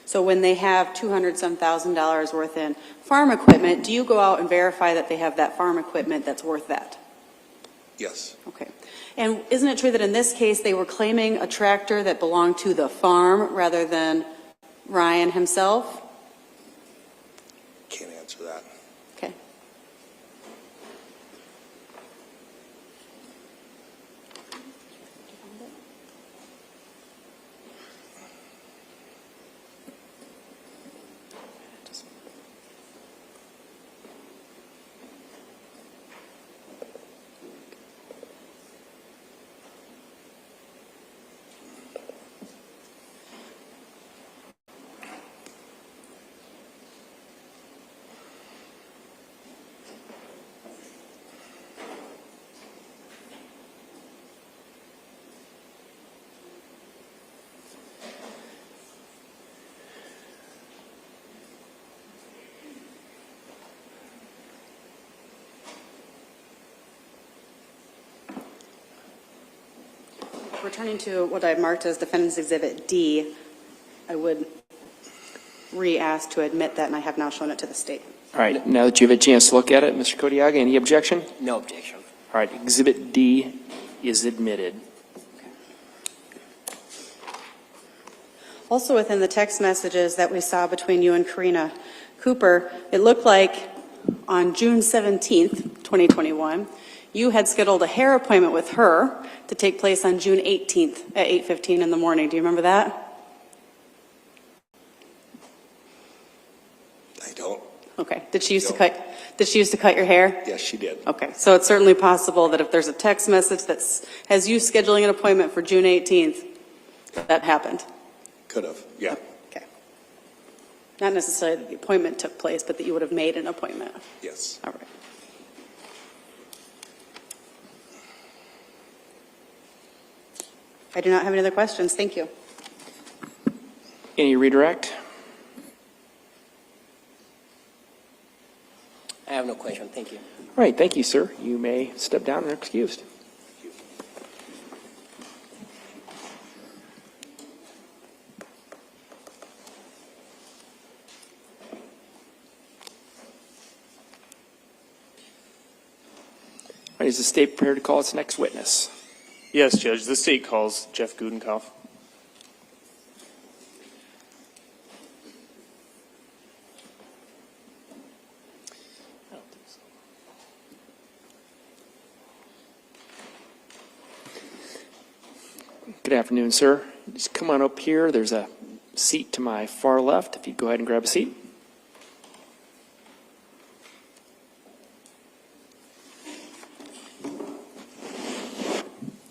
E: So when they have $200-some thousand worth in farm equipment, do you go out and verify that they have that farm equipment that's worth that?
F: Yes.
E: Okay. And isn't it true that in this case they were claiming a tractor that belonged to the farm rather than Ryan himself?
F: Can't answer that.
E: Okay. Returning to what I marked as Defendant's Exhibit D, I would re-ask to admit that, and I have now shown it to the state.
B: All right, now that you have a chance to look at it, Mr. Kodiaga, any objection?
C: No objection.
B: All right, Exhibit D is admitted.
E: Also within the text messages that we saw between you and Karina Cooper, it looked like on June 17th, 2021, you had scheduled a hair appointment with her to take place on June 18th at 8:15 in the morning. Do you remember that?
F: I don't.
E: Okay. Did she used
F: No.
E: to cut your hair?
F: Yes, she did.
E: Okay. So it's certainly possible that if there's a text message that has you scheduling an appointment for June 18th, that happened.
F: Could have. Yeah.
E: Okay. Not necessarily that the appointment took place, but that you would have made an appointment.
F: Yes.
E: All right. I do not have any other questions. Thank you.
B: Any redirect?
C: I have no question. Thank you.
B: All right, thank you, sir. You may step down and are excused. All right, is the state prepared to call its next witness?
G: Yes, Judge. The state calls Jeff Gutenoff.
B: Good afternoon, sir. Just come on up here. There's a seat to my far left. If you'd go ahead and grab a seat.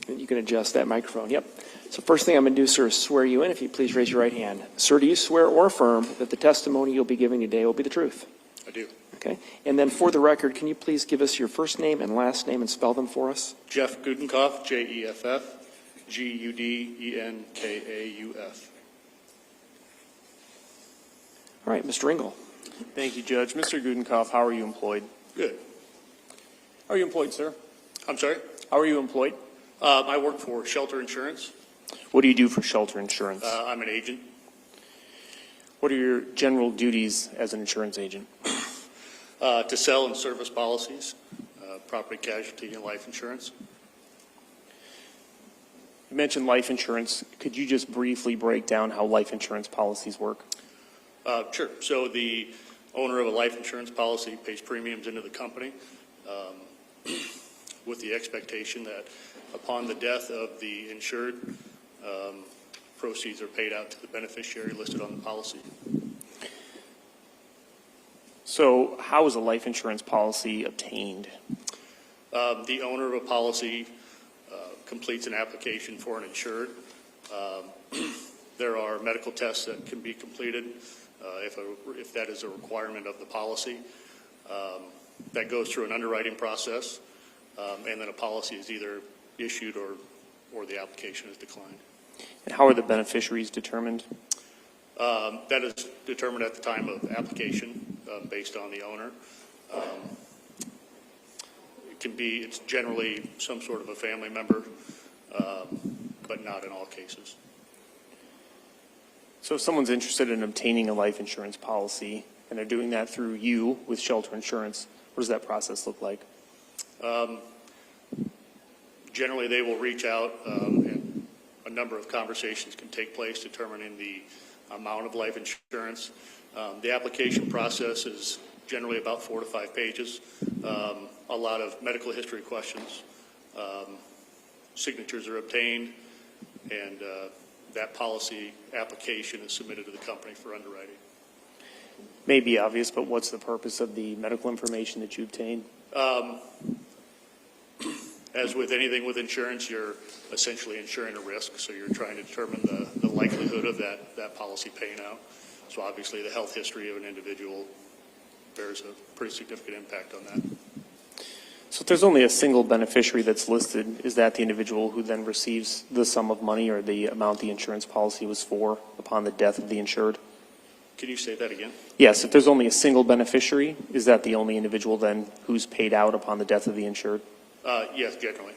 B: And you can adjust that microphone. Yep. So first thing I'm going to do, sir, is swear you in. If you please raise your right hand. Sir, do you swear or affirm that the testimony you'll be giving today will be the truth?
F: I do.
B: Okay. And then for the record, can you please give us your first name and last name and spell them for us?
H: Jeff Gutenoff, Jeff, Gudenkauf.
B: All right, Mr. Engel.
G: Thank you, Judge. Mr. Gutenoff, how are you employed?
H: Good.
G: How are you employed, sir?
H: I'm sorry?
G: How are you employed?
H: I work for Shelter Insurance.
G: What do you do for shelter insurance?
H: I'm an agent.
G: What are your general duties as an insurance agent?
H: To sell and service policies, property casualty and life insurance.
G: You mentioned life insurance. Could you just briefly break down how life insurance policies work?
H: Sure. So the owner of a life insurance policy pays premiums into the company with the expectation that upon the death of the insured, proceeds are paid out to the beneficiary listed on the policy.
G: So how is a life insurance policy obtained?
H: The owner of a policy completes an application for an insured. There are medical tests that can be completed if that is a requirement of the policy. That goes through an underwriting process, and then a policy is either issued or the application is declined.
G: And how are the beneficiaries determined?
H: That is determined at the time of application based on the owner. It's generally some sort of a family member, but not in all cases.
G: So if someone's interested in obtaining a life insurance policy and they're doing that through you with Shelter Insurance, what does that process look like?
H: Generally, they will reach out, and a number of conversations can take place determining the amount of life insurance. The application process is generally about 4 to 5 pages. A lot of medical history questions. Signatures are obtained, and that policy application is submitted to the company for underwriting.
G: May be obvious, but what's the purpose of the medical information that you obtain?
H: As with anything with insurance, you're essentially insuring a risk, so you're trying to determine the likelihood of that policy paying out. So obviously the health history of an individual bears a pretty significant impact on that.
G: So if there's only a single beneficiary that's listed, is that the individual who then receives the sum of money or the amount the insurance policy was for upon the death of the insured?
H: Can you say that again?
G: Yes, if there's only a single beneficiary, is that the only individual then who's paid out upon the death of the insured?
H: Yes, generally.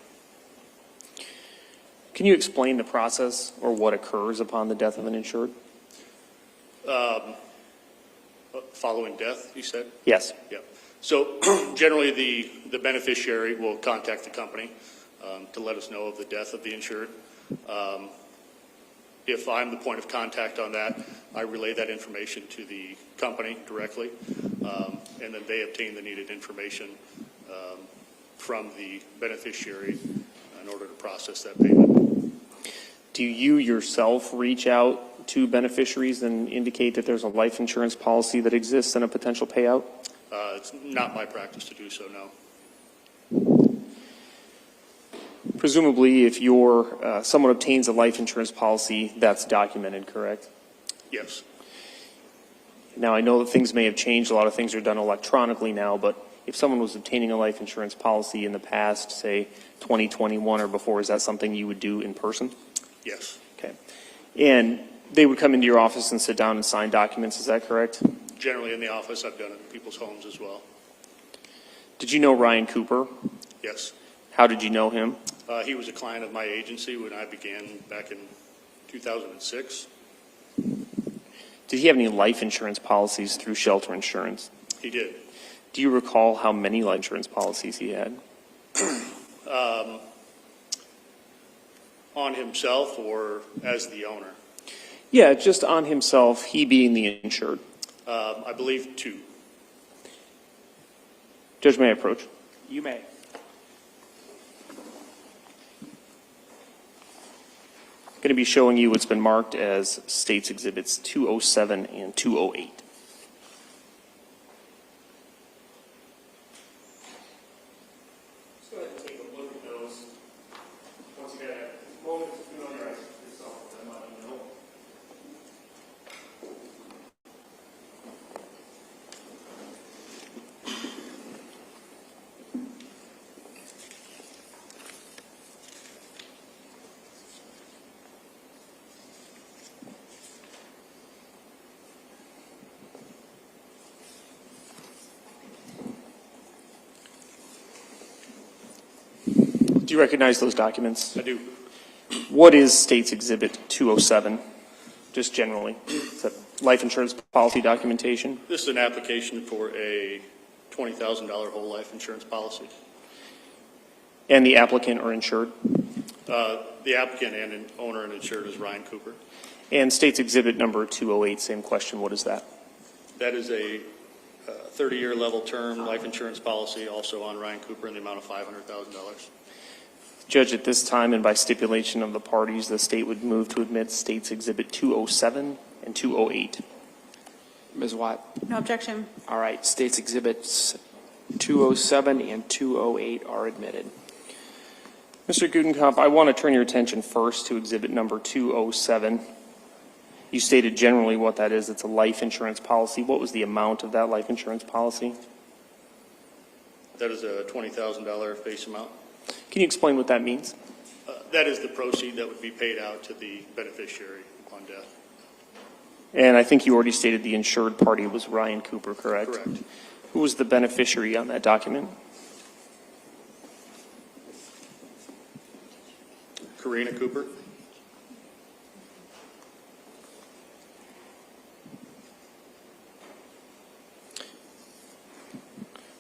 G: Can you explain the process or what occurs upon the death of an insured?
H: Following death, you said?
G: Yes.
H: Yeah. So generally the beneficiary will contact the company to let us know of the death of the insured. If I'm the point of contact on that, I relay that information to the company directly, and then they obtain the needed information from the beneficiary in order to process that payment.
G: Do you yourself reach out to beneficiaries and indicate that there's a life insurance policy that exists and a potential payout?
H: It's not my practice to do so, no.
G: Presumably, if someone obtains a life insurance policy, that's documented, correct?
H: Yes.
G: Now, I know that things may have changed. A lot of things are done electronically now, but if someone was obtaining a life insurance policy in the past, say 2021 or before, is that something you would do in person?
H: Yes.
G: Okay. And they would come into your office and sit down and sign documents, is that correct?
H: Generally in the office. I've done it in people's homes as well.
G: Did you know Ryan Cooper?
H: Yes.
G: How did you know him?
H: He was a client of my agency when I began back in 2006.
G: Did he have any life insurance policies through Shelter Insurance?
H: He did.
G: Do you recall how many life insurance policies he had?
H: On himself or as the owner?
G: Yeah, just on himself, he being the insured.
H: I believe 2.
G: Judge, may I approach?
B: You may.
G: Going to be showing you what's been marked as States Exhibits 207 and 208. Let's go ahead and take a look at those. Once again, Do you recognize those documents?
H: I do.
G: What is State's Exhibit 207, just generally? Is that life insurance policy documentation?
H: This is an application for a $20,000 whole life insurance policy.
G: And the applicant or insured?
H: The applicant and owner and insured is Ryan Cooper.
G: And State's Exhibit number 208, same question. What is that?
H: That is a 30-year level term life insurance policy, also on Ryan Cooper, in the amount of $500,000.
G: Judge, at this time and by stipulation of the parties, the state would move to admit State's Exhibit 207 and 208.
B: Ms. Watt?
E: No objection.
B: All right, State's Exhibits 207 and 208 are admitted.
G: Mr. Gutenoff, I want to turn your attention first to Exhibit number 207. You stated generally what that is. It's a life insurance policy. What was the amount of that life insurance policy?
H: That is a $20,000 face amount.
G: Can you explain what that means?
H: That is the proceed that would be paid out to the beneficiary upon death.
G: And I think you already stated the insured party was Ryan Cooper, correct?
H: Correct.
G: Who was the beneficiary on that document?
H: Karina Cooper.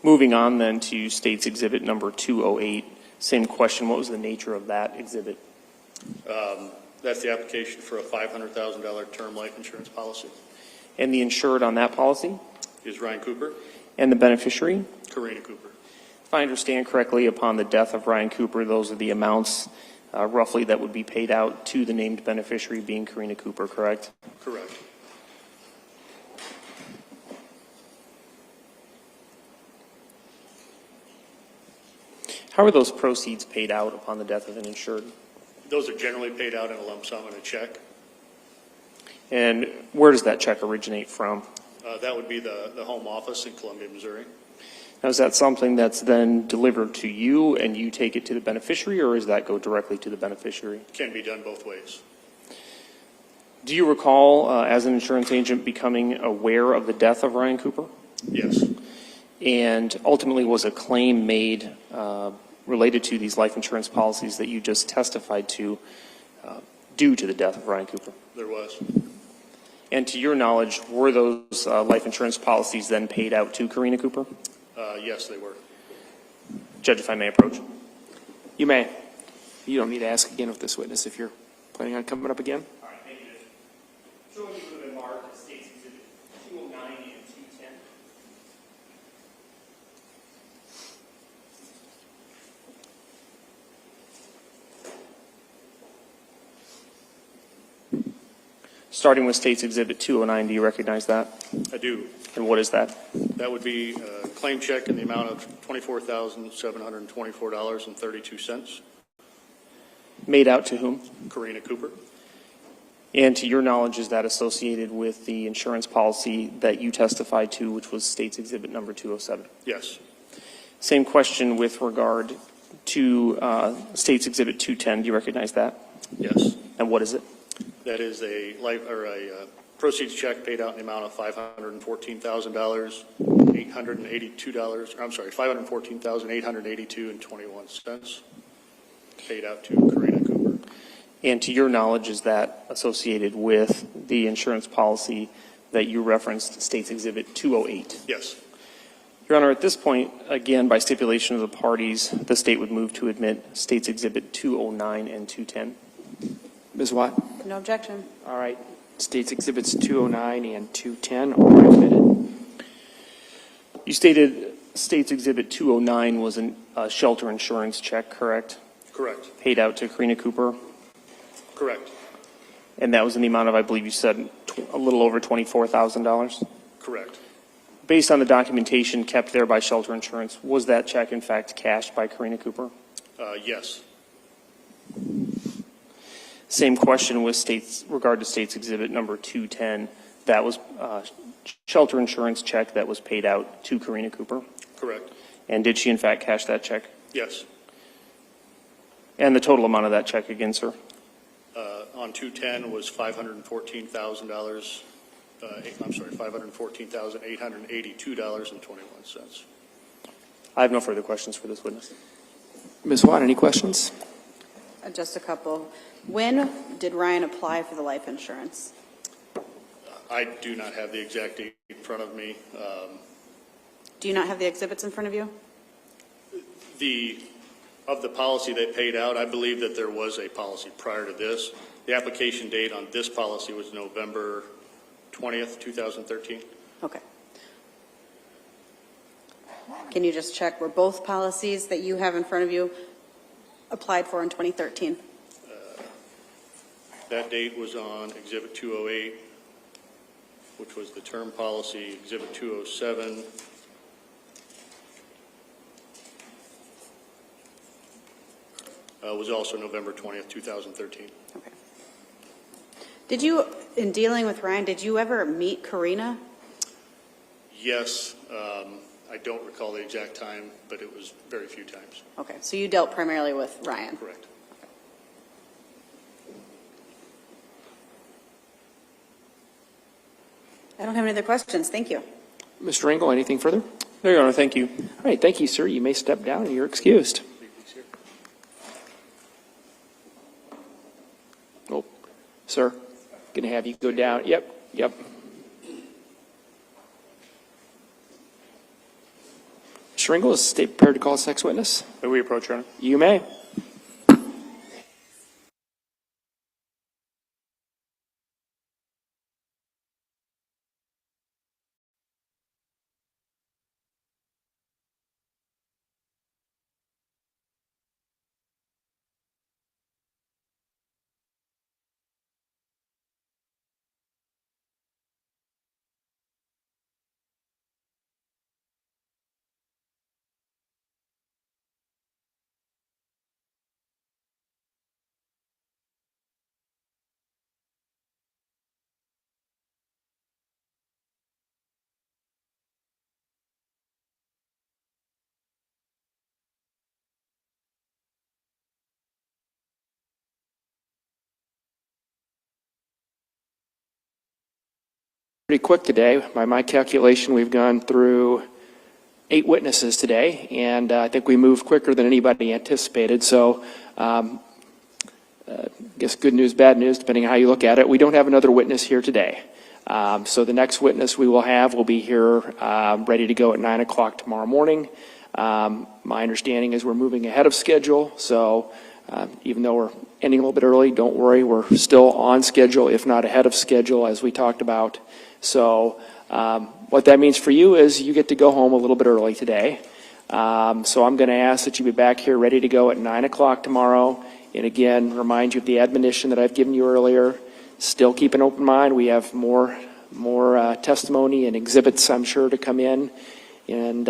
G: Moving on then to State's Exhibit number 208. Same question. What was the nature of that exhibit?
H: That's the application for a $500,000 term life insurance policy.
G: And the insured on that policy?
H: Is Ryan Cooper.
G: And the beneficiary?
H: Karina Cooper.
G: If I understand correctly, upon the death of Ryan Cooper, those are the amounts roughly that would be paid out to the named beneficiary being Karina Cooper, correct?
H: Correct.
G: How are those proceeds paid out upon the death of an insured?
H: Those are generally paid out in a lump sum and a check.
G: And where does that check originate from?
H: That would be the home office in Columbia, Missouri.
G: Now, is that something that's then delivered to you and you take it to the beneficiary, or does that go directly to the beneficiary?
H: Can be done both ways.
G: Do you recall, as an insurance agent, becoming aware of the death of Ryan Cooper?
H: Yes.
G: And ultimately was a claim made related to these life insurance policies that you just testified to due to the death of Ryan Cooper?
H: There was.
G: And to your knowledge, were those life insurance policies then paid out to Karina Cooper?
H: Yes, they were.
G: Judge, if I may approach.
B: You may. You don't need to ask again with this witness if you're planning on coming up again.
G: All right, thank you, Judge. Showing you the marked State's Exhibit 209 and 210. Starting with State's Exhibit 209, do you recognize that?
H: I do.
G: And what is that?
H: That would be a claim check in the amount of $24,724.32.
G: Made out to whom?
H: Karina Cooper.
G: And to your knowledge, is that associated with the insurance policy that you testified to, which was State's Exhibit number 207?
H: Yes.
G: Same question with regard to State's Exhibit 210. Do you recognize that?
H: Yes.
G: And what is it?
H: That is a proceeds check paid out in the amount of $514,882.21 paid out to Karina Cooper.
G: And to your knowledge, is that associated with the insurance policy that you referenced, State's Exhibit 208?
H: Yes.
G: Your Honor, at this point, again, by stipulation of the parties, the state would move to admit State's Exhibit 209 and 210.
B: Ms. Watt?
E: No objection.
B: All right, State's Exhibits 209 and 210 are admitted.
G: You stated State's Exhibit 209 was a shelter insurance check, correct?
H: Correct.
G: Paid out to Karina Cooper?
H: Correct.
G: And that was in the amount of, I believe you said, a little over $24,000?
H: Correct.
G: Based on the documentation kept there by shelter insurance, was that check in fact cashed by Karina Cooper?
H: Yes.
G: Same question with regard to State's Exhibit number 210. That was shelter insurance check that was paid out to Karina Cooper?
H: Correct.
G: And did she in fact cash that check?
H: Yes.
G: And the total amount of that check again, sir?
H: On 210 was $514,000. I'm sorry, $514,882.21.
G: I have no further questions for this witness.
B: Ms. Watt, any questions?
E: Just a couple. When did Ryan apply for the life insurance?
H: I do not have the exact date in front of me.
E: Do you not have the exhibits in front of you?
H: Of the policy they paid out, I believe that there was a policy prior to this. The application date on this policy was November 20th, 2013.
E: Okay. Can you just check, were both policies that you have in front of you applied for in 2013?
H: That date was on Exhibit 208, which was the term policy. Exhibit 207 was also November 20th, 2013.
E: Okay. Did you, in dealing with Ryan, did you ever meet Karina?
H: Yes, I don't recall the exact time, but it was very few times.
E: Okay, so you dealt primarily with Ryan?
H: Correct.
E: I don't have any other questions. Thank you.
B: Mr. Engel, anything further?
G: No, Your Honor, thank you.
B: All right, thank you, sir. You may step down and you're excused. Oh, sir, going to have you go down. Yep. Mr. Engel, is state prepared to call this next witness?
G: May we approach, Your Honor?
B: You may. Pretty quick today. By my calculation, we've gone through 8 witnesses today, and I think we moved quicker than anybody anticipated. So, I guess good news, bad news, depending on how you look at it. We don't have another witness here today. So the next witness we will have will be here ready to go at 9 o'clock tomorrow morning. My understanding is we're moving ahead of schedule, so even though we're ending a little bit early, don't worry, we're still on schedule, if not ahead of schedule, as we talked about. So what that means for you is you get to go home a little bit early today. So I'm going to ask that you be back here ready to go at 9 o'clock tomorrow. And again, remind you of the admonition that I've given you earlier. Still keep an open mind. We have more testimony and exhibits, I'm sure, to come in. And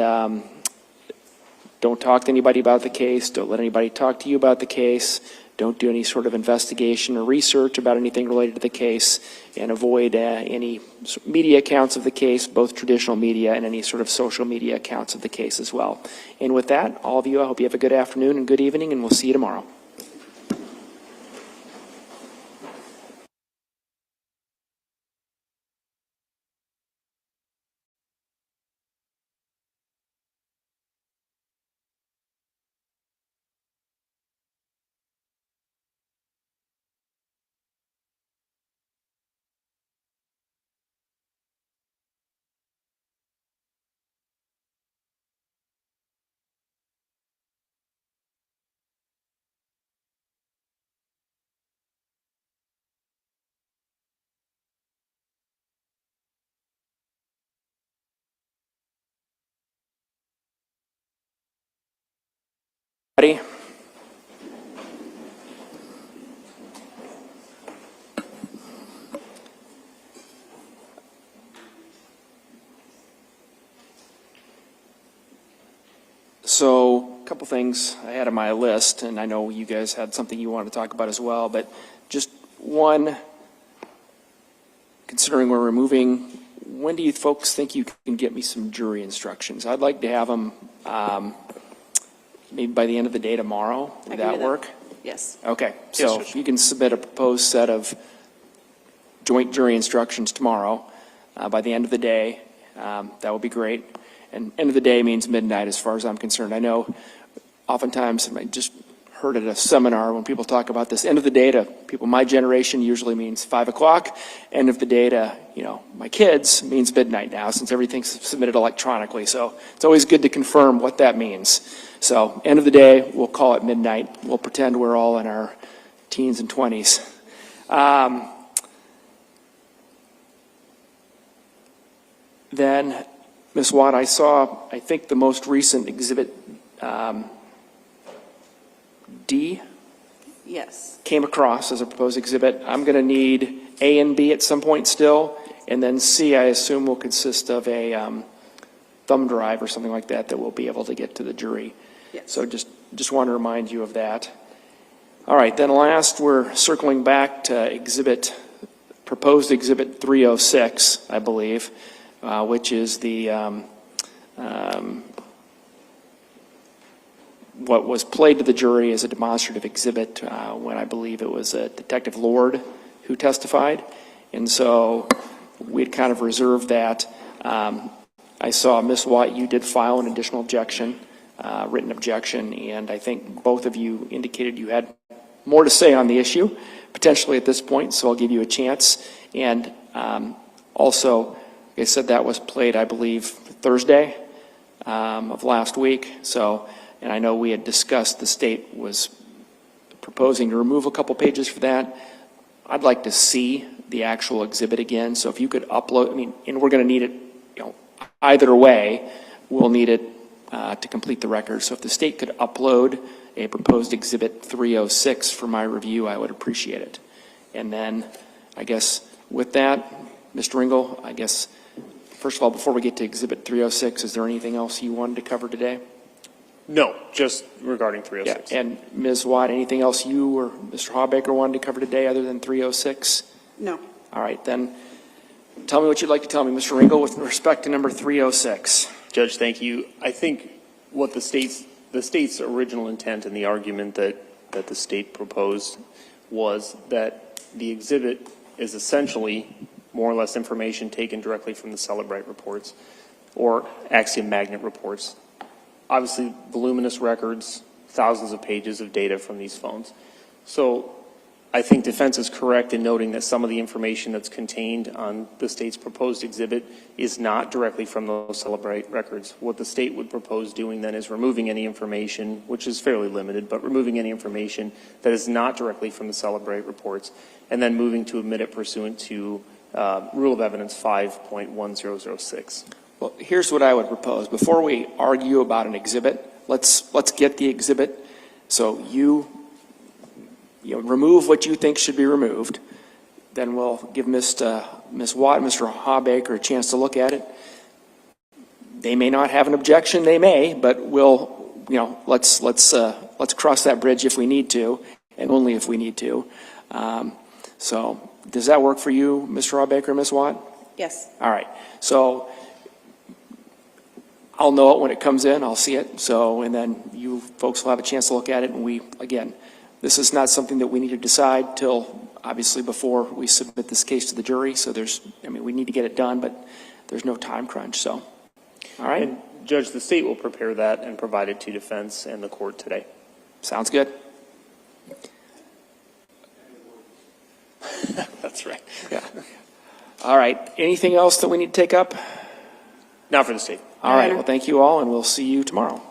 B: don't talk to anybody about the case. Don't let anybody talk to you about the case. Don't do any sort of investigation or research about anything related to the case, and avoid any media accounts of the case, both traditional media and any sort of social media accounts of the case as well. And with that, all of you, I hope you have a good afternoon and good evening, and we'll see you tomorrow. Ready? So, a couple things I had on my list, and I know you guys had something you wanted to talk about as well, but just one, considering we're removing, when do you folks think you can get me some jury instructions? I'd like to have them maybe by the end of the day tomorrow. Would that work?
E: Yes.
B: Okay, so if you can submit a proposed set of joint jury instructions tomorrow by the end of the day, that would be great. And end of the day means midnight as far as I'm concerned. I know oftentimes, I just heard at a seminar when people talk about this, end of the day to people my generation usually means 5 o'clock. End of the day to, my kids means midnight now, since everything's submitted electronically. So it's always good to confirm what that means. So end of the day, we'll call it midnight. We'll pretend we're all in our teens and 20s. Then, Ms. Watt, I saw, I think, the most recent exhibit D
E: Yes.
B: came across as a proposed exhibit. I'm going to need A and B at some point still, and then C, I assume, will consist of a thumb drive or something like that that we'll be able to get to the jury.
E: Yes.
B: So just want to remind you of that. All right, then last, we're circling back to proposed exhibit 306, I believe, which is the what was played to the jury as a demonstrative exhibit when I believe it was Detective Lord who testified. And so we'd kind of reserved that. I saw, Ms. Watt, you did file an additional objection, written objection, and I think both of you indicated you had more to say on the issue, potentially at this point, so I'll give you a chance. And also, like I said, that was played, I believe, Thursday of last week. So, and I know we had discussed the state was proposing to remove a couple pages for that. I'd like to see the actual exhibit again. So if you could upload, and we're going to need it, either way, we'll need it to complete the record. So if the state could upload a proposed exhibit 306 for my review, I would appreciate it. And then, I guess, with that, Mr. Ringel, I guess, first of all, before we get to exhibit 306, is there anything else you wanted to cover today?
G: No, just regarding 306.
B: Yeah, and Ms. Watt, anything else you or Mr. Hawbaker wanted to cover today other than 306?
E: No.
B: All right, then tell me what you'd like to tell me, Mr. Ringel, with respect to number 306.
G: Judge, thank you. I think what the state's original intent and the argument that the state proposed was that the exhibit is essentially more or less information taken directly from the Celebrite reports or Axiom Magnet reports. Obviously, voluminous records, thousands of pages of data from these phones. So I think defense is correct in noting that some of the information that's contained on the state's proposed exhibit is not directly from those Celebrite records. What the state would propose doing then is removing any information, which is fairly limited, but removing any information that is not directly from the Celebrite reports, and then moving to admit it pursuant to Rule of Evidence 5.1006.
B: Well, here's what I would propose. Before we argue about an exhibit, let's get the exhibit. So you remove what you think should be removed. Then we'll give Ms. Watt and Mr. Hawbaker a chance to look at it. They may not have an objection, they may, but we'll, let's cross that bridge if we need to, and only if we need to. So does that work for you, Mr. Hawbaker and Ms. Watt?
E: Yes.
B: All right. So I'll know it when it comes in. I'll see it. So, and then you folks will have a chance to look at it. And again, this is not something that we need to decide till obviously before we submit this case to the jury. So we need to get it done, but there's no time crunch. So, all right.
G: And Judge, the state will prepare that and provide it to defense and the court today.
B: Sounds good.
G: That's right.
B: Yeah. All right. Anything else that we need to take up?
G: Not for the state.
B: All right. Well, thank you all, and we'll see you tomorrow.